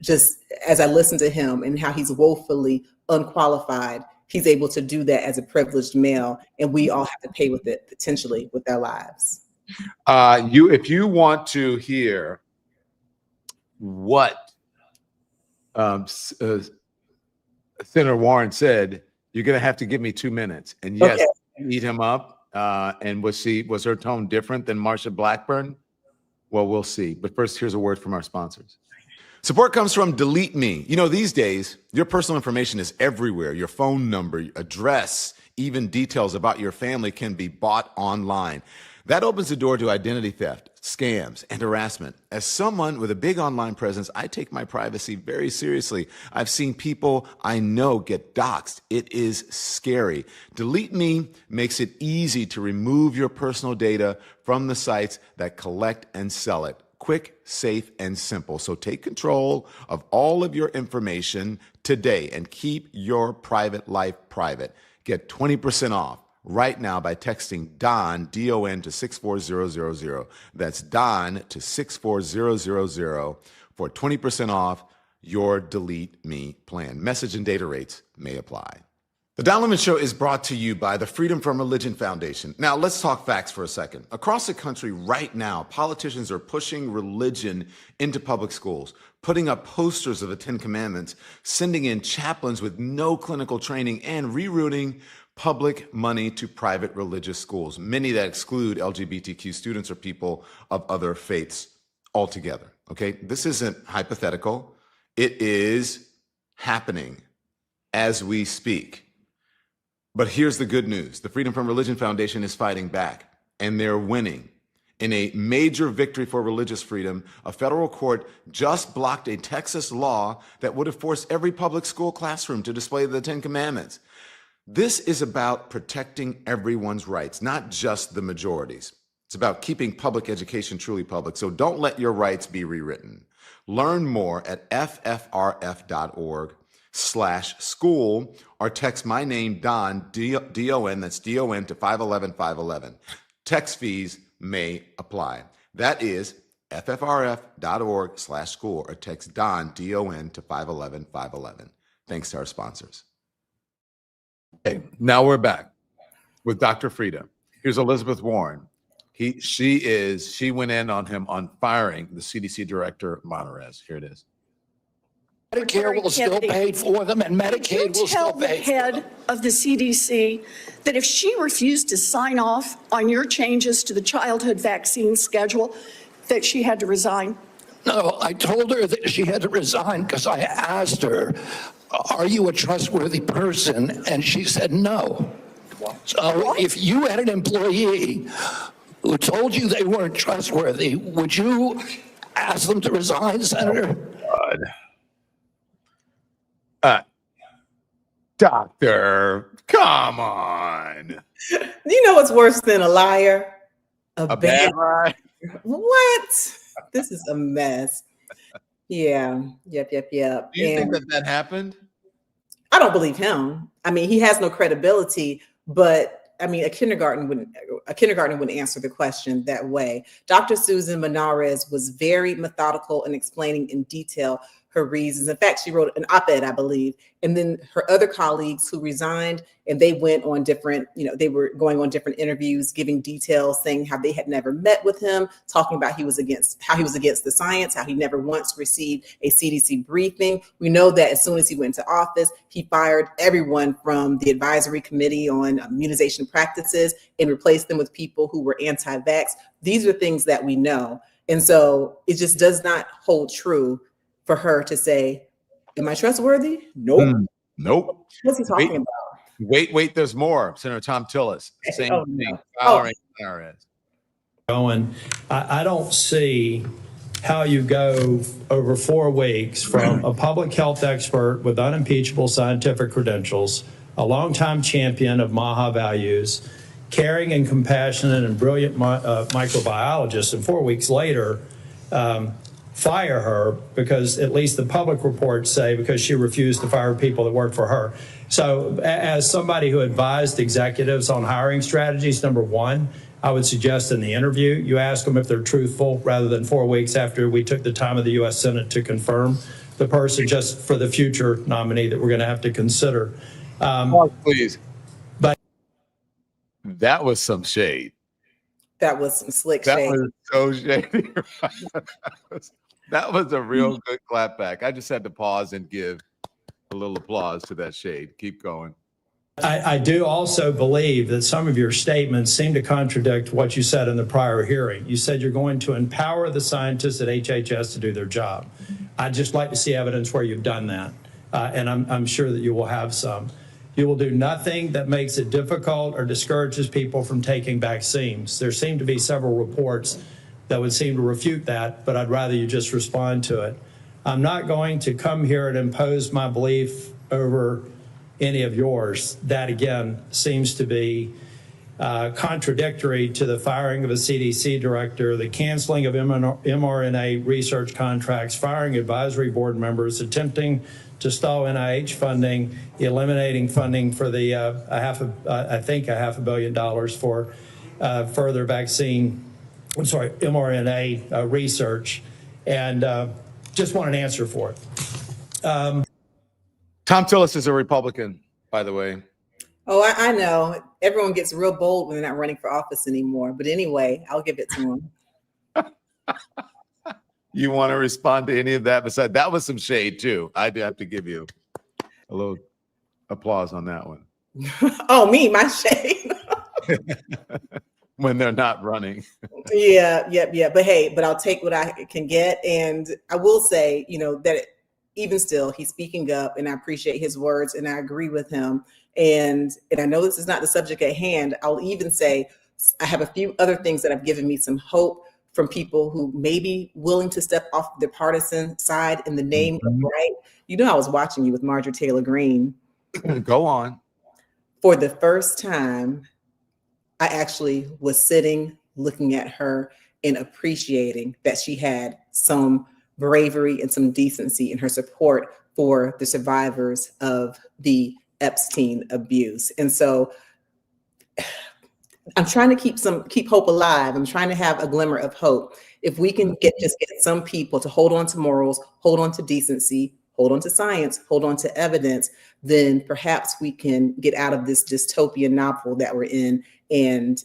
just, as I listen to him and how he's woefully unqualified, he's able to do that as a privileged male, and we all have to pay with it potentially with our lives. If you want to hear what Senator Warren said, you're going to have to give me 2 minutes. And yes, Okay. eat him up. And was her tone different than Marsha Blackburn? Well, we'll see. But first, here's a word from our sponsors. Support comes from Delete Me. You know, these days, your personal information is everywhere. Your phone number, address, even details about your family can be bought online. That opens the door to identity theft, scams, and harassment. As someone with a big online presence, I take my privacy very seriously. I've seen people I know get doxxed. It is scary. Delete Me makes it easy to remove your personal data from the sites that collect and sell it. Quick, safe, and simple. So take control of all of your information today and keep your private life private. Get 20% off right now by texting Don, D-O-N, to 64000. That's Don to 64000 for 20% off your Delete Me plan. Message and data rates may apply. The Don Lemon Show is brought to you by the Freedom from Religion Foundation. Now, let's talk facts for a second. Across the country right now, politicians are pushing religion into public schools, putting up posters of the Ten Commandments, sending in chaplains with no clinical training, and rerouting public money to private religious schools, many that exclude LGBTQ students or people of other faiths altogether. Okay, this isn't hypothetical. It is happening as we speak. But here's the good news. The Freedom from Religion Foundation is fighting back, and they're winning. In a major victory for religious freedom, a federal court just blocked a Texas law that would have forced every public school classroom to display the Ten Commandments. This is about protecting everyone's rights, not just the majorities. It's about keeping public education truly public. So don't let your rights be rewritten. Learn more at ffrf.org/school or text my name, Don, D-O-N, that's D-O-N, to 511-511. Text fees may apply. That is ffrf.org/school or text Don, D-O-N, to 511-511. Thanks to our sponsors. Okay, now we're back with Dr. Frita. Here's Elizabeth Warren. She went in on him on firing the CDC Director, Monterez. Here it is. Medicare will still pay for them, and Medicaid will still pay. Tell the head of the CDC that if she refused to sign off on your changes to the childhood vaccine schedule, that she had to resign. No, I told her that she had to resign because I asked her, are you a trustworthy person? And she said no. So if you had an employee who told you they weren't trustworthy, would you ask them to resign, Senator? Doctor, come on. You know what's worse than a liar? A bad liar. What? This is a mess. Yeah. Yep. Do you think that happened? I don't believe him. I mean, he has no credibility, but I mean, a kindergarten wouldn't answer the question that way. Dr. Susan Monarez was very methodical in explaining in detail her reasons. In fact, she wrote an op-ed, I believe, and then her other colleagues who resigned, and they went on different, they were going on different interviews, giving details, saying how they had never met with him, talking about how he was against the science, how he never once received a CDC briefing. We know that as soon as he went into office, he fired everyone from the advisory committee on immunization practices and replaced them with people who were anti-vax. These are things that we know. And so it just does not hold true for her to say, am I trustworthy? Nope. Nope. What's he talking about? Wait, there's more. Senator Tom Tillis, same thing. I don't see how you go over 4 weeks from a public health expert with unimpeachable scientific credentials, a longtime champion of MAHA values, caring and compassionate and brilliant microbiologist, and 4 weeks later, fire her because at least the public reports say because she refused to fire people that work for her. So as somebody who advised executives on hiring strategies, number one, I would suggest in the interview, you ask them if they're truthful rather than 4 weeks after we took the time of the U.S. Senate to confirm the person, just for the future nominee that we're going to have to consider. Please. But that was some shade. That was some slick shade. That was so shady. That was a real good clapback. I just had to pause and give a little applause to that shade. Keep going. I do also believe that some of your statements seem to contradict what you said in the prior hearing. You said you're going to empower the scientists at HHS to do their job. I'd just like to see evidence where you've done that, and I'm sure that you will have some. You will do nothing that makes it difficult or discourages people from taking vaccines. There seem to be several reports that would seem to refute that, but I'd rather you just respond to it. I'm not going to come here and impose my belief over any of yours. That, again, seems to be contradictory to the firing of a CDC director, the canceling of mRNA research contracts, firing advisory board members, attempting to stall NIH funding, eliminating funding for the I think $500 million for further mRNA research, and just want an answer for it. Tom Tillis is a Republican, by the way. Oh, I know. Everyone gets real bold when they're not running for office anymore. But anyway, I'll give it to him. You want to respond to any of that? Besides, that was some shade too. I'd have to give you a little applause on that one. Oh, me, my shade. When they're not running. Yeah. But hey, I'll take what I can get. And I will say, that even still, he's speaking up, and I appreciate his words, and I agree with him. And I know this is not the subject at hand. I'll even say I have a few other things that have given me some hope from people who may be willing to step off the partisan side in the name of right. I was watching you with Marjorie Taylor Greene. Go on. For the first time, I actually was sitting, looking at her and appreciating that she had some bravery and some decency in her support for the survivors of the Epstein abuse. And so I'm trying to keep hope alive. I'm trying to have a glimmer of hope. If we can get some people to hold on to morals, hold on to decency, hold on to science, hold on to evidence, then perhaps we can get out of this dystopian novel that we're in. And,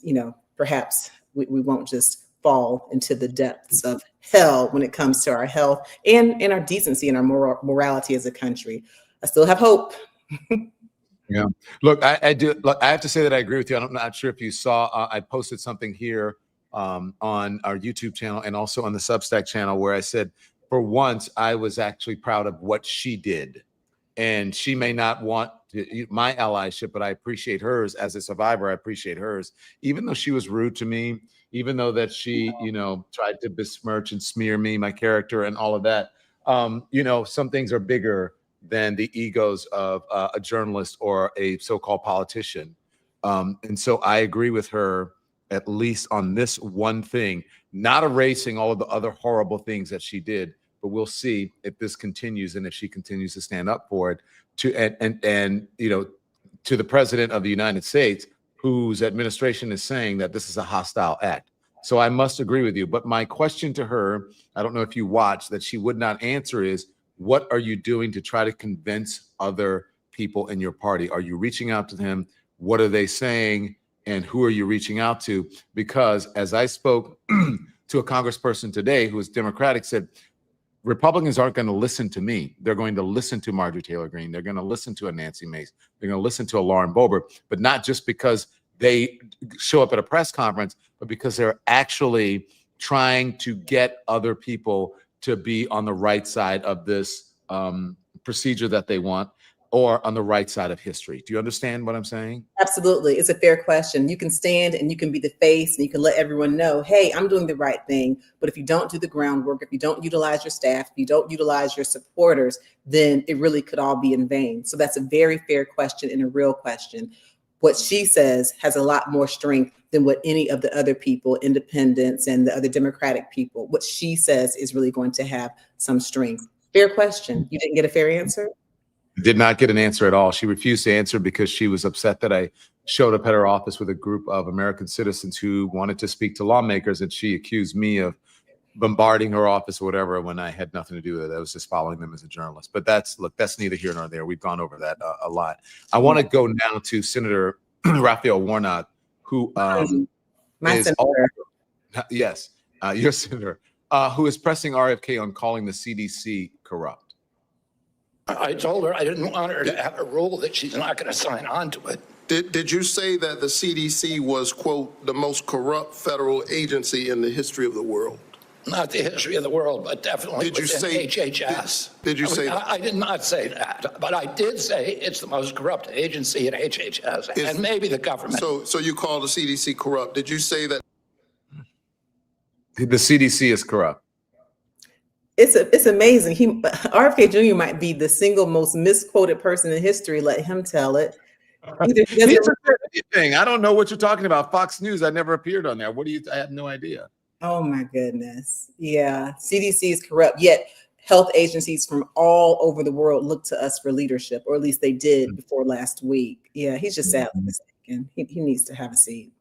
perhaps we won't just fall into the depths of hell when it comes to our health and our decency and our morality as a country. I still have hope. Yeah. Look, I do. Look, I have to say that I agree with you. I'm not sure if you saw, I posted something here on our YouTube channel and also on the Substack channel where I said, for once, I was actually proud of what she did. And she may not want my allyship, but I appreciate hers as a survivor. I appreciate hers, even though she was rude to me, even though that she, tried to besmirch and smear me, my character, and all of that. Some things are bigger than the egos of a journalist or a so-called politician. And so I agree with her, at least on this one thing, not erasing all of the other horrible things that she did. But we'll see if this continues and if she continues to stand up for it to the president of the United States, whose administration is saying that this is a hostile act. So I must agree with you. But my question to her, I don't know if you watched, that she would not answer is, what are you doing to try to convince other people in your party? Are you reaching out to them? What are they saying? And who are you reaching out to? Because as I spoke to a congressperson today who is Democratic, said, Republicans aren't going to listen to me. They're going to listen to Marjorie Taylor Greene. They're going to listen to a Nancy Mace. They're going to listen to a Lauren Boebert, but not just because they show up at a press conference, but because they're actually trying to get other people to be on the right side of this procedure that they want, or on the right side of history. Do you understand what I'm saying? Absolutely. It's a fair question. You can stand and you can be the face and you can let everyone know, hey, I'm doing the right thing. But if you don't do the groundwork, if you don't utilize your staff, if you don't utilize your supporters, then it really could all be in vain. So that's a very fair question and a real question. What she says has a lot more strength than what any of the other people, independents and the other Democratic people, what she says is really going to have some strength. Fair question. You didn't get a fair answer? Did not get an answer at all. She refused to answer because she was upset that I showed up at her office with a group of American citizens who wanted to speak to lawmakers, and she accused me of bombarding her office or whatever when I had nothing to do with it. I was just following them as a journalist. But that's neither here nor there. We've gone over that a lot. I want to go now to Senator Raphael Warnock, who my is senator. Yes, your senator, who is pressing RFK on calling the CDC corrupt. I told her I didn't want her to have a rule that she's not going to sign on to it. Did you say that the CDC was, quote, the most corrupt federal agency in the history of the world? Not the history of the world, but definitely Did you within say HHS. Did you say I did not say that, but I did say it's the most corrupt agency in HHS, and maybe the government. so you call the CDC corrupt? Did you say that The CDC is corrupt. It's amazing. RFK Jr. might be the single most misquoted person in history. Let him tell it. Either he doesn't Anything. I don't know what you're talking about. Fox News. I never appeared on there. What do you? I have no idea. Oh my goodness. Yeah. CDC is corrupt, yet health agencies from all over the world look to us for leadership, or at least they did before last week. Yeah, he's just sadly mistaken. He needs to have a seat.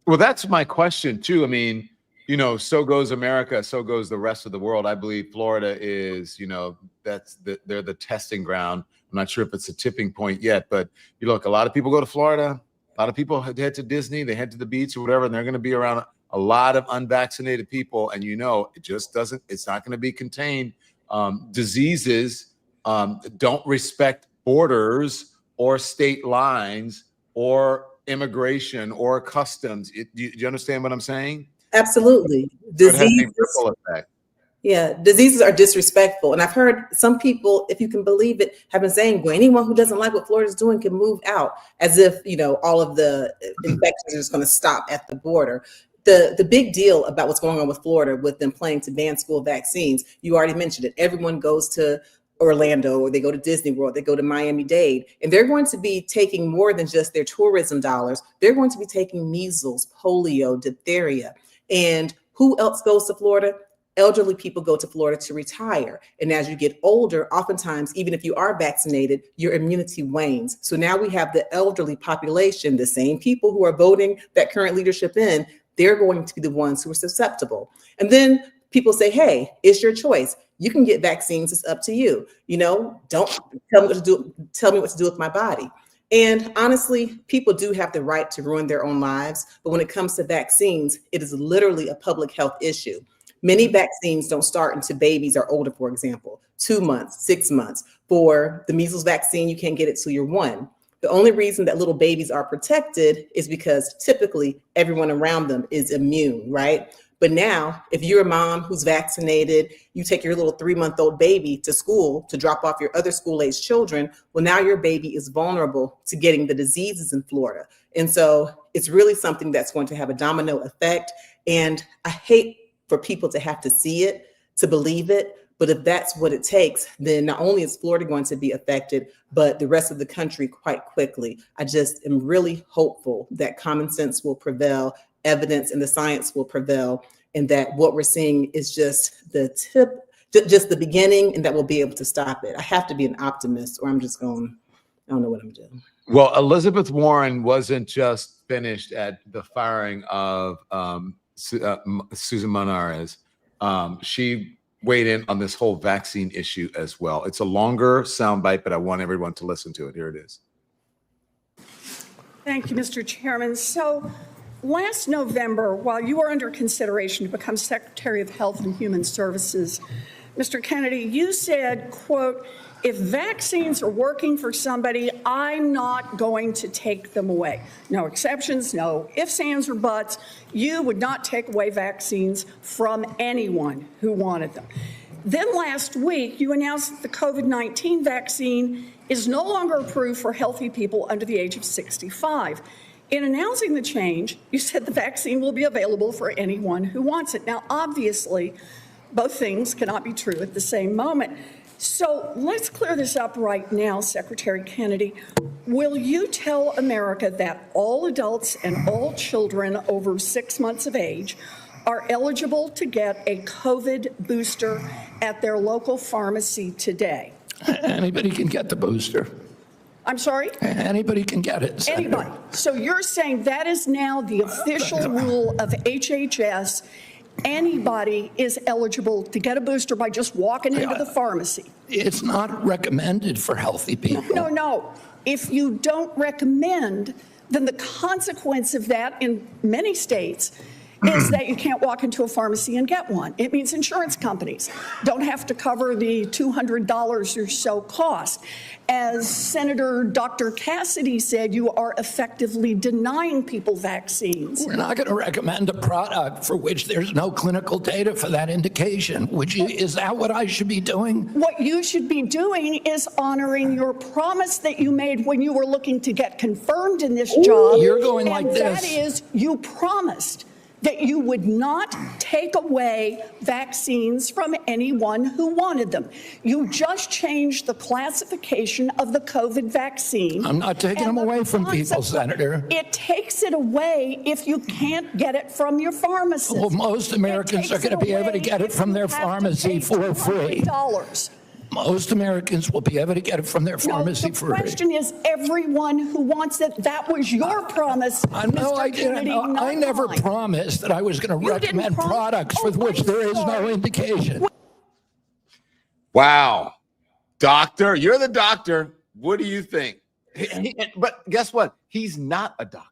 Well, that's my question too. I mean, you know, so goes America, so goes the rest of the world. I believe Florida is, you know, they're the testing ground. I'm not sure if it's a tipping point yet, but you look, a lot of people go to Florida. A lot of people head to Disney, they head to the beach or whatever, and they're going to be around a lot of unvaccinated people. And, you know, it just doesn't, it's not going to be contained. Diseases don't respect borders or state lines or immigration or customs. Do you understand what I'm saying? Absolutely. Diseases are disrespectful. And I've heard some people, if you can believe it, have been saying, well, anyone who doesn't like what Florida's doing can move out, as if, you know, all of the infections are just going to stop at the border. The big deal about what's going on with Florida with them planning to ban school vaccines, you already mentioned it. Everyone goes to Orlando, or they go to Disney World, they go to Miami-Dade, and they're going to be taking more than just their tourism dollars. They're going to be taking measles, polio, diphtheria. And who else goes to Florida? Elderly people go to Florida to retire. And as you get older, oftentimes, even if you are vaccinated, your immunity wanes. So now we have the elderly population, the same people who are voting that current leadership in, they're going to be the ones who are susceptible. And then people say, hey, it's your choice. You can get vaccines. It's up to you. You know, don't tell me what to do. Tell me what to do with my body. And honestly, people do have the right to ruin their own lives. But when it comes to vaccines, it is literally a public health issue. Many vaccines don't start until babies are older, for example, 2 months, 6 months. For the measles vaccine, you can't get it till you're 1. The only reason that little babies are protected is because typically everyone around them is immune, right? But now, if you're a mom who's vaccinated, you take your little 3-month-old baby to school to drop off your other school-aged children, well, now your baby is vulnerable to getting the diseases in Florida. And so it's really something that's going to have a domino effect. And I hate for people to have to see it, to believe it. But if that's what it takes, then not only is Florida going to be affected, but the rest of the country quite quickly. I just am really hopeful that common sense will prevail, evidence and the science will prevail, and that what we're seeing is just the tip, just the beginning, and that we'll be able to stop it. I have to be an optimist, or I'm just going, I don't know what I'm doing. Well, Elizabeth Warren wasn't just finished at the firing of Susan Monarez. She weighed in on this whole vaccine issue as well. It's a longer soundbite, but I want everyone to listen to it. Here it is. Thank you, Mr. Chairman. So last November, while you were under consideration to become Secretary of Health and Human Services, Mr. Kennedy, you said, quote, if vaccines are working for somebody, I'm not going to take them away. No exceptions, no ifs, ands, or buts. You would not take away vaccines from anyone who wanted them. Then last week, you announced that the COVID-19 vaccine is no longer approved for healthy people under the age of 65. In announcing the change, you said the vaccine will be available for anyone who wants it. Now, obviously, both things cannot be true at the same moment. So let's clear this up right now, Secretary Kennedy. Will you tell America that all adults and all children over 6 months of age are eligible to get a COVID booster at their local pharmacy today? Anybody can get the booster. I'm sorry? Anybody can get it, Senator. Anybody. So you're saying that is now the official rule of HHS. Anybody is eligible to get a booster by just walking into the pharmacy. It's not recommended for healthy people. No. If you don't recommend, then the consequence of that in many states is that you can't walk into a pharmacy and get one. It means insurance companies don't have to cover the $200 or so cost. As Senator Dr. Cassidy said, you are effectively denying people vaccines. We're not going to recommend a product for which there's no clinical data for that indication. Is that what I should be doing? What you should be doing is honoring your promise that you made when you were looking to get confirmed in this job. You're going like and this. That is, you promised that you would not take away vaccines from anyone who wanted them. You just changed the classification of the COVID vaccine. I'm not taking them away from people, Senator. It takes it away if you can't get it from your pharmacist. Well, most Americans are going to be able to get it from their pharmacy for free. Most Americans will be able to get it from their pharmacy for free. The question is, everyone who wants it, that was your promise. I know I didn't. I never promised that I was going to recommend products for which there is no indication. Wow. Doctor, you're the doctor. What do you think? But guess what? He's not a doctor.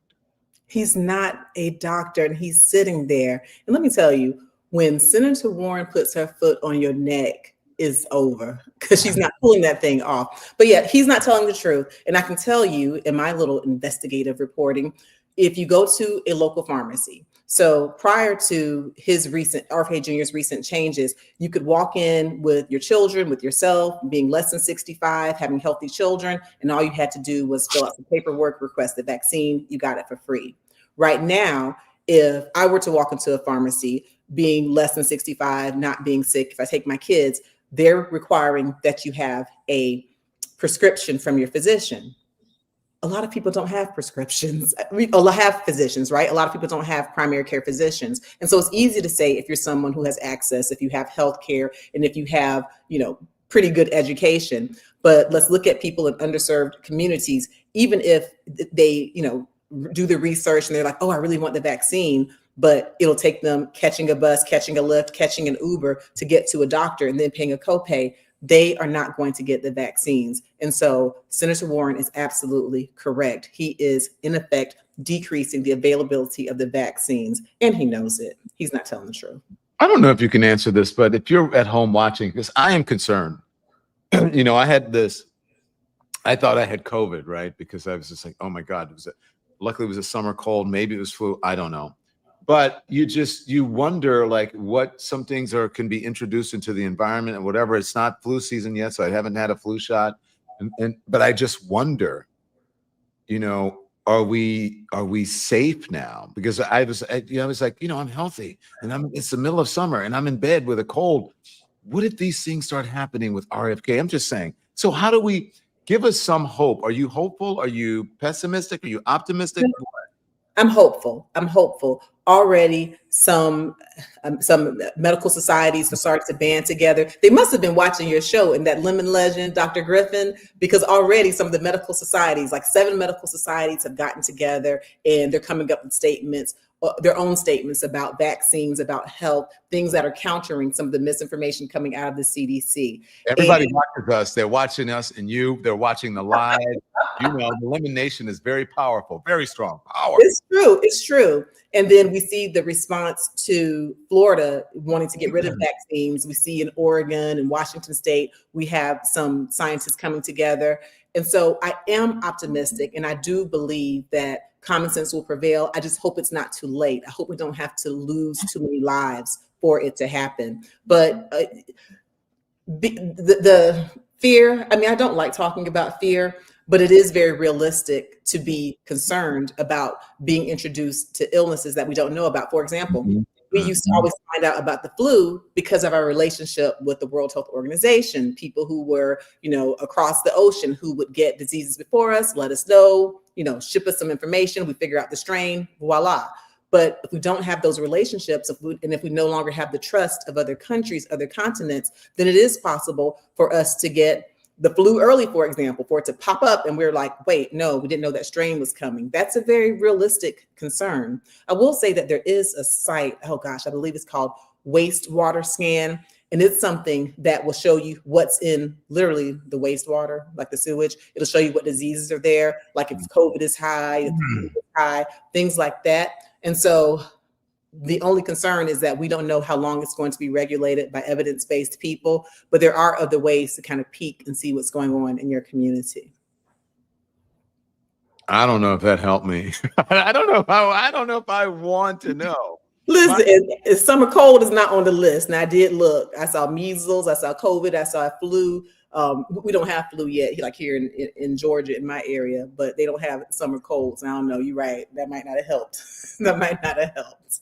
He's not a doctor, and he's sitting there. And let me tell you, when Senator Warren puts her foot on your neck, is over, because she's not pulling that thing off. But yeah, he's not telling the truth. And I can tell you in my little investigative reporting, if you go to a local pharmacy, so prior to his recent, RFK Jr.'s recent changes, you could walk in with your children, with yourself, being less than 65, having healthy children, and all you had to do was fill out some paperwork, request the vaccine, you got it for free. Right now, if I were to walk into a pharmacy, being less than 65, not being sick, if I take my kids, they're requiring that you have a prescription from your physician. A lot of people don't have prescriptions. Have physicians, right? A lot of people don't have primary care physicians. And so it's easy to say, if you're someone who has access, if you have health care, and if you have, pretty good education. But let's look at people in underserved communities, even if they, do the research and they're like, oh, I really want the vaccine, but it'll take them catching a bus, catching a Lyft, catching an Uber to get to a doctor and then paying a copay. They are not going to get the vaccines. And so Senator Warren is absolutely correct. He is, in effect, decreasing the availability of the vaccines, and he knows it. He's not telling the truth. I don't know if you can answer this, but if you're at home watching, because I am concerned. I thought I had COVID, right? Because I was just like, oh my God, luckily it was a summer cold. Maybe it was flu. I don't know. But you wonder, like, what some things can be introduced into the environment and whatever. It's not flu season yet, so I haven't had a flu shot. But I just wonder, are we safe now? Because I was like, I'm healthy and it's the middle of summer and I'm in bed with a cold. What if these things start happening with RFK? I'm just saying. So how do we give us some hope? Are you hopeful? Are you pessimistic? Are you optimistic? I'm hopeful. Already some medical societies have started to band together. They must have been watching your show and that lemon legend, Dr. Griffin, because already some of the medical societies, like 7 medical societies, have gotten together and they're coming up with statements, their own statements about vaccines, about health, things that are countering some of the misinformation coming out of the CDC. Everybody watches us. They're watching us and they're watching the live. The Lemon Nation is very powerful, very strong. Power. It's true. And then we see the response to Florida wanting to get rid of vaccines. We see in Oregon and Washington State, we have some scientists coming together. And so I am optimistic, and I do believe that common sense will prevail. I just hope it's not too late. I hope we don't have to lose too many lives for it to happen. But the fear, I don't like talking about fear, but it is very realistic to be concerned about being introduced to illnesses that we don't know about. For example, we used to always find out about the flu because of our relationship with the World Health Organization, people who were, across the ocean who would get diseases before us, let us know, ship us some information, we figure out the strain, voila. But if we don't have those relationships, if we no longer have the trust of other countries, other continents, then it is possible for us to get the flu early, for example, for it to pop up and we're like, wait, no, we didn't know that strain was coming. That's a very realistic concern. I will say that there is a site, I believe it's called Wastewater Scan. And it's something that will show you what's in literally the wastewater, like the sewage. It'll show you what diseases are there, like if COVID is high, if flu is high, things like that. And so The only concern is that we don't know how long it's going to be regulated by evidence-based people, but there are other ways to kind of peek and see what's going on in your community. I don't know if that helped me. I don't know if I want to know. Listen, summer cold is not on the list. Now I did look. I saw measles. I saw COVID. I saw flu. We don't have flu yet, like here in Georgia, in my area, but they don't have summer colds. I don't know. You're right. That might not have helped. That might not have helped.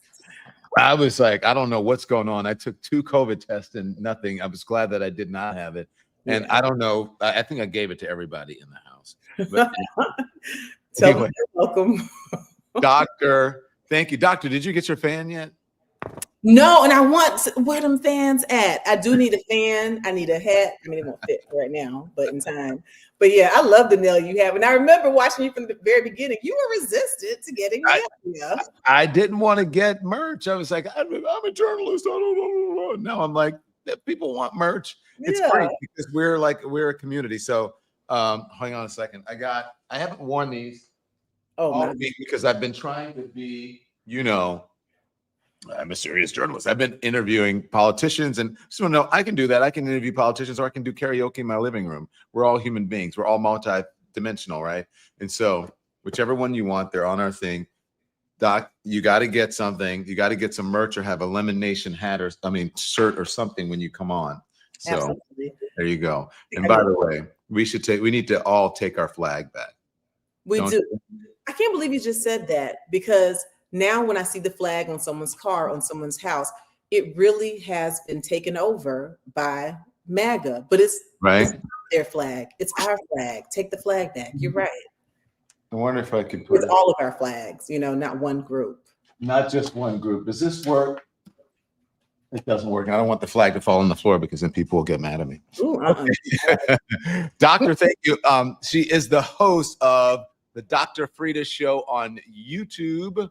I was like, I don't know what's going on. I took 2 COVID tests and nothing. I was glad that I did not have it. And I don't know. I think I gave it to everybody in the house. But Anyway, welcome. Doctor, thank you. Doctor, did you get your fan yet? No, and I want where them fans at. I do need a fan. I need a hat. I mean, it won't fit right now, but in time. But yeah, I love the nail you have. And I remember watching you from the very beginning. You were resistant to getting nail. I didn't want to get merch. I was like, I'm a journalist. I don't know. Now I'm like, people want merch. It's great because we're a community. So hang on a second. I haven't worn these all week because I've been trying to be, I'm a serious journalist. I've been interviewing politicians, and so no, I can do that. I can interview politicians, or I can do karaoke in my living room. We're all human beings. We're all multi-dimensional, right? And so whichever one you want, they're on our thing. Doc, you got to get something. You got to get some merch or have a Lemon Nation hat shirt or something when you come on. So absolutely. There you go. And by the way, we need to all take our flag back. We do. I can't believe you just said that, because now when I see the flag on someone's car, on someone's house, it really has been taken over by MAGA, but it's not their flag. It's our flag. Take the flag back. You're right. I wonder if I could put it's all of our flags, not one group. Not just one group. Does this work? It doesn't work. I don't want the flag to fall on the floor because then people will get mad at me. Ooh, Doctor, thank you. She is the host of the Dr. Frita Show on YouTube.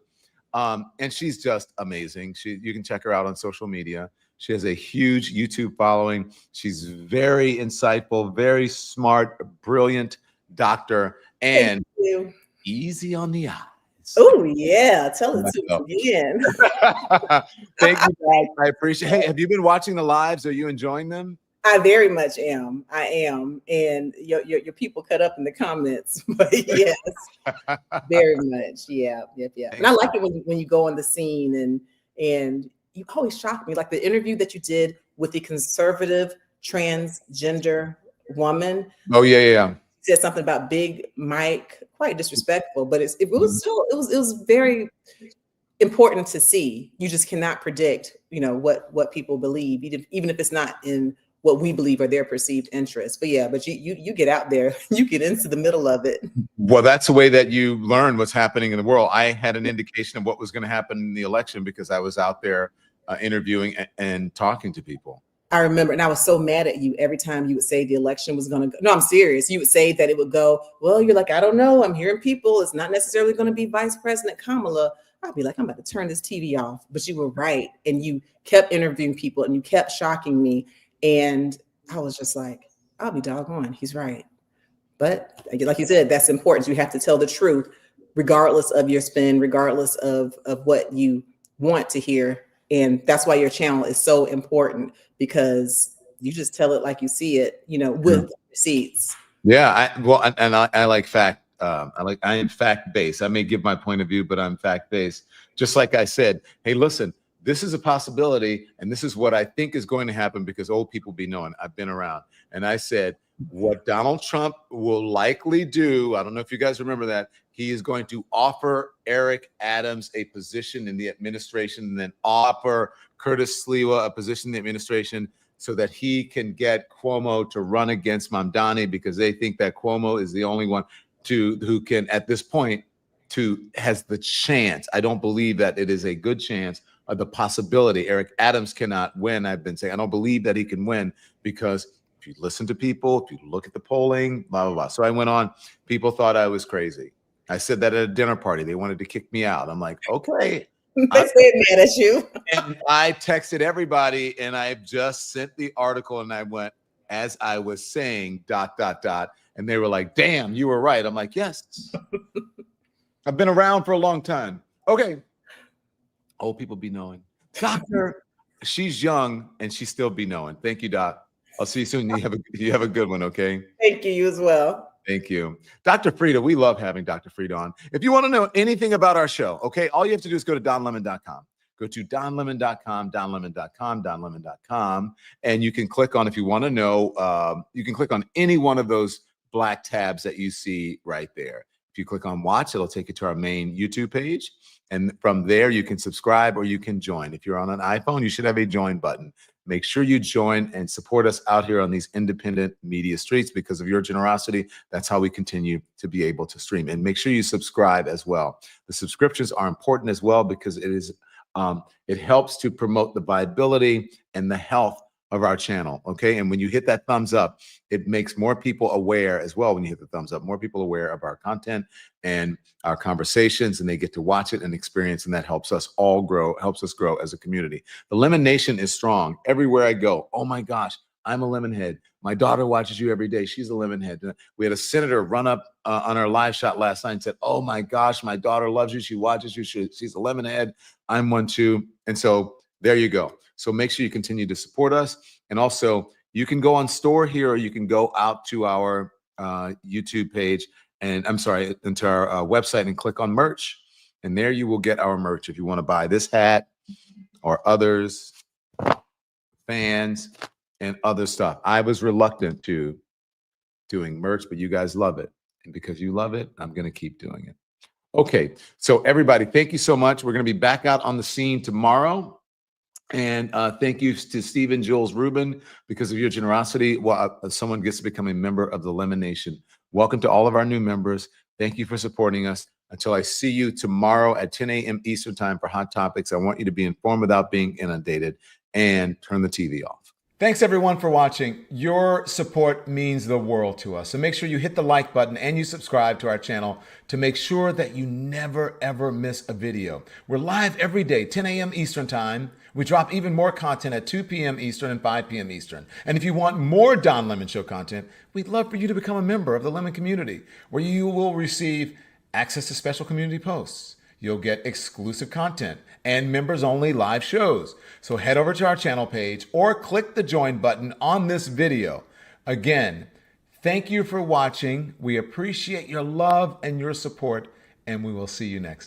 And she's just amazing. You can check her out on social media. She has a huge YouTube following. She's very insightful, very smart, brilliant doctor, and easy on the eyes. Oh yeah, tell it to me again. Thank you, guys. I appreciate it. Hey, have you been watching the lives? Are you enjoying them? I very much am. I am. And your people cut up in the comments. But yes, very much. Yeah. And I like it when you go on the scene and you always shock me. Like the interview that you did with the conservative transgender woman. Oh, yeah. Said something about Big Mike, quite disrespectful, but it was very important to see. You just cannot predict, what people believe, even if it's not in what we believe are their perceived interests. But you get out there, you get into the middle of it. Well, that's the way that you learn what's happening in the world. I had an indication of what was going to happen in the election because I was out there interviewing and talking to people. I remember, and I was so mad at you every time you would say the election was going to go. No, I'm serious. You would say that it would go, well, you're like, I don't know. I'm hearing people. It's not necessarily going to be Vice President Kamala. I'd be like, I'm about to turn this TV off. But you were right. And you kept interviewing people and you kept shocking me. And I was just like, I'll be doggone. He's right. But like you said, that's important. You have to tell the truth, regardless of your spin, regardless of what you want to hear. And that's why your channel is so important, because you just tell it like you see it, with receipts. Yeah. I like fact. I am fact-based. I may give my point of view, but I'm fact-based. Just like I said, hey, listen, this is a possibility, and this is what I think is going to happen because old people be knowing. I've been around. And I said, what Donald Trump will likely do, I don't know if you guys remember that, he is going to offer Eric Adams a position in the administration and then offer Curtis Sliwa a position in the administration so that he can get Cuomo to run against Mamdani because they think that Cuomo is the only one who can, at this point, has the chance. I don't believe that it is a good chance of the possibility. Eric Adams cannot win. I've been saying, I don't believe that he can win because if you listen to people, if you look at the polling, blah, blah, blah. So I went on. People thought I was crazy. I said that at a dinner party. They wanted to kick me out. I'm like, okay. They stayed mad at you. And I texted everybody and I just sent the article and I went, as I was saying, ... And they were like, damn, you were right. I'm like, yes. I've been around for a long time. Okay. Old people be knowing. Doctor, she's young and she still be knowing. Thank you, Doc. I'll see you soon. You have a good one, okay? Thank you, you as well. Thank you. Dr. Frita, we love having Dr. Frita on. If you want to know anything about our show, okay, all you have to do is go to donlemon.com. Go to donlemon.com, donlemon.com, donlemon.com, and you can click on, if you want to know, you can click on any one of those black tabs that you see right there. If you click on watch, it'll take you to our main YouTube page. And from there, you can subscribe or you can join. If you're on an iPhone, you should have a join button. Make sure you join and support us out here on these independent media streets. Because of your generosity, that's how we continue to be able to stream. And make sure you subscribe as well. The subscriptions are important as well because it helps to promote the viability and the health of our channel, okay? And when you hit that thumbs up, it makes more people aware as well. When you hit the thumbs up, more people aware of our content and our conversations, and they get to watch it and experience, and that helps us all grow, helps us grow as a community. The Lemon Nation is strong. Everywhere I go, oh my gosh, I'm a Lemonhead. My daughter watches you every day. She's a Lemonhead. We had a senator run up on our live shot last night and said, oh my gosh, my daughter loves you. She watches you. She's a Lemonhead. I'm one too. And so there you go. So make sure you continue to support us. And also, you can go on store here, or you can go out to our YouTube page, and I'm sorry, into our website and click on merch. And there you will get our merch if you want to buy this hat or others, fans, and other stuff. I was reluctant to doing merch, but you guys love it. And because you love it, I'm going to keep doing it. Okay, so everybody, thank you so much. We're going to be back out on the scene tomorrow. And thank you to Stephen Jules Rubin. Because of your generosity, someone gets to become a member of the Lemon Nation. Welcome to all of our new members. Thank you for supporting us. Until I see you tomorrow at 10 a.m. Eastern time for Hot Topics, I want you to be informed without being inundated, and turn the TV off. Thanks everyone for watching. Your support means the world to us. So make sure you hit the like button and you subscribe to our channel to make sure that you never ever miss a video. We're live every day, 10 a.m. Eastern time. We drop even more content at 2 p.m. Eastern and 5 p.m. Eastern. And if you want more Don Lemon Show content, we'd love for you to become a member of the Lemon community, where you will receive access to special community posts. You'll get exclusive content and members-only live shows. So head over to our channel page or click the join button on this video. Again, thank you for watching. We appreciate your love and your support, and we will see you next time.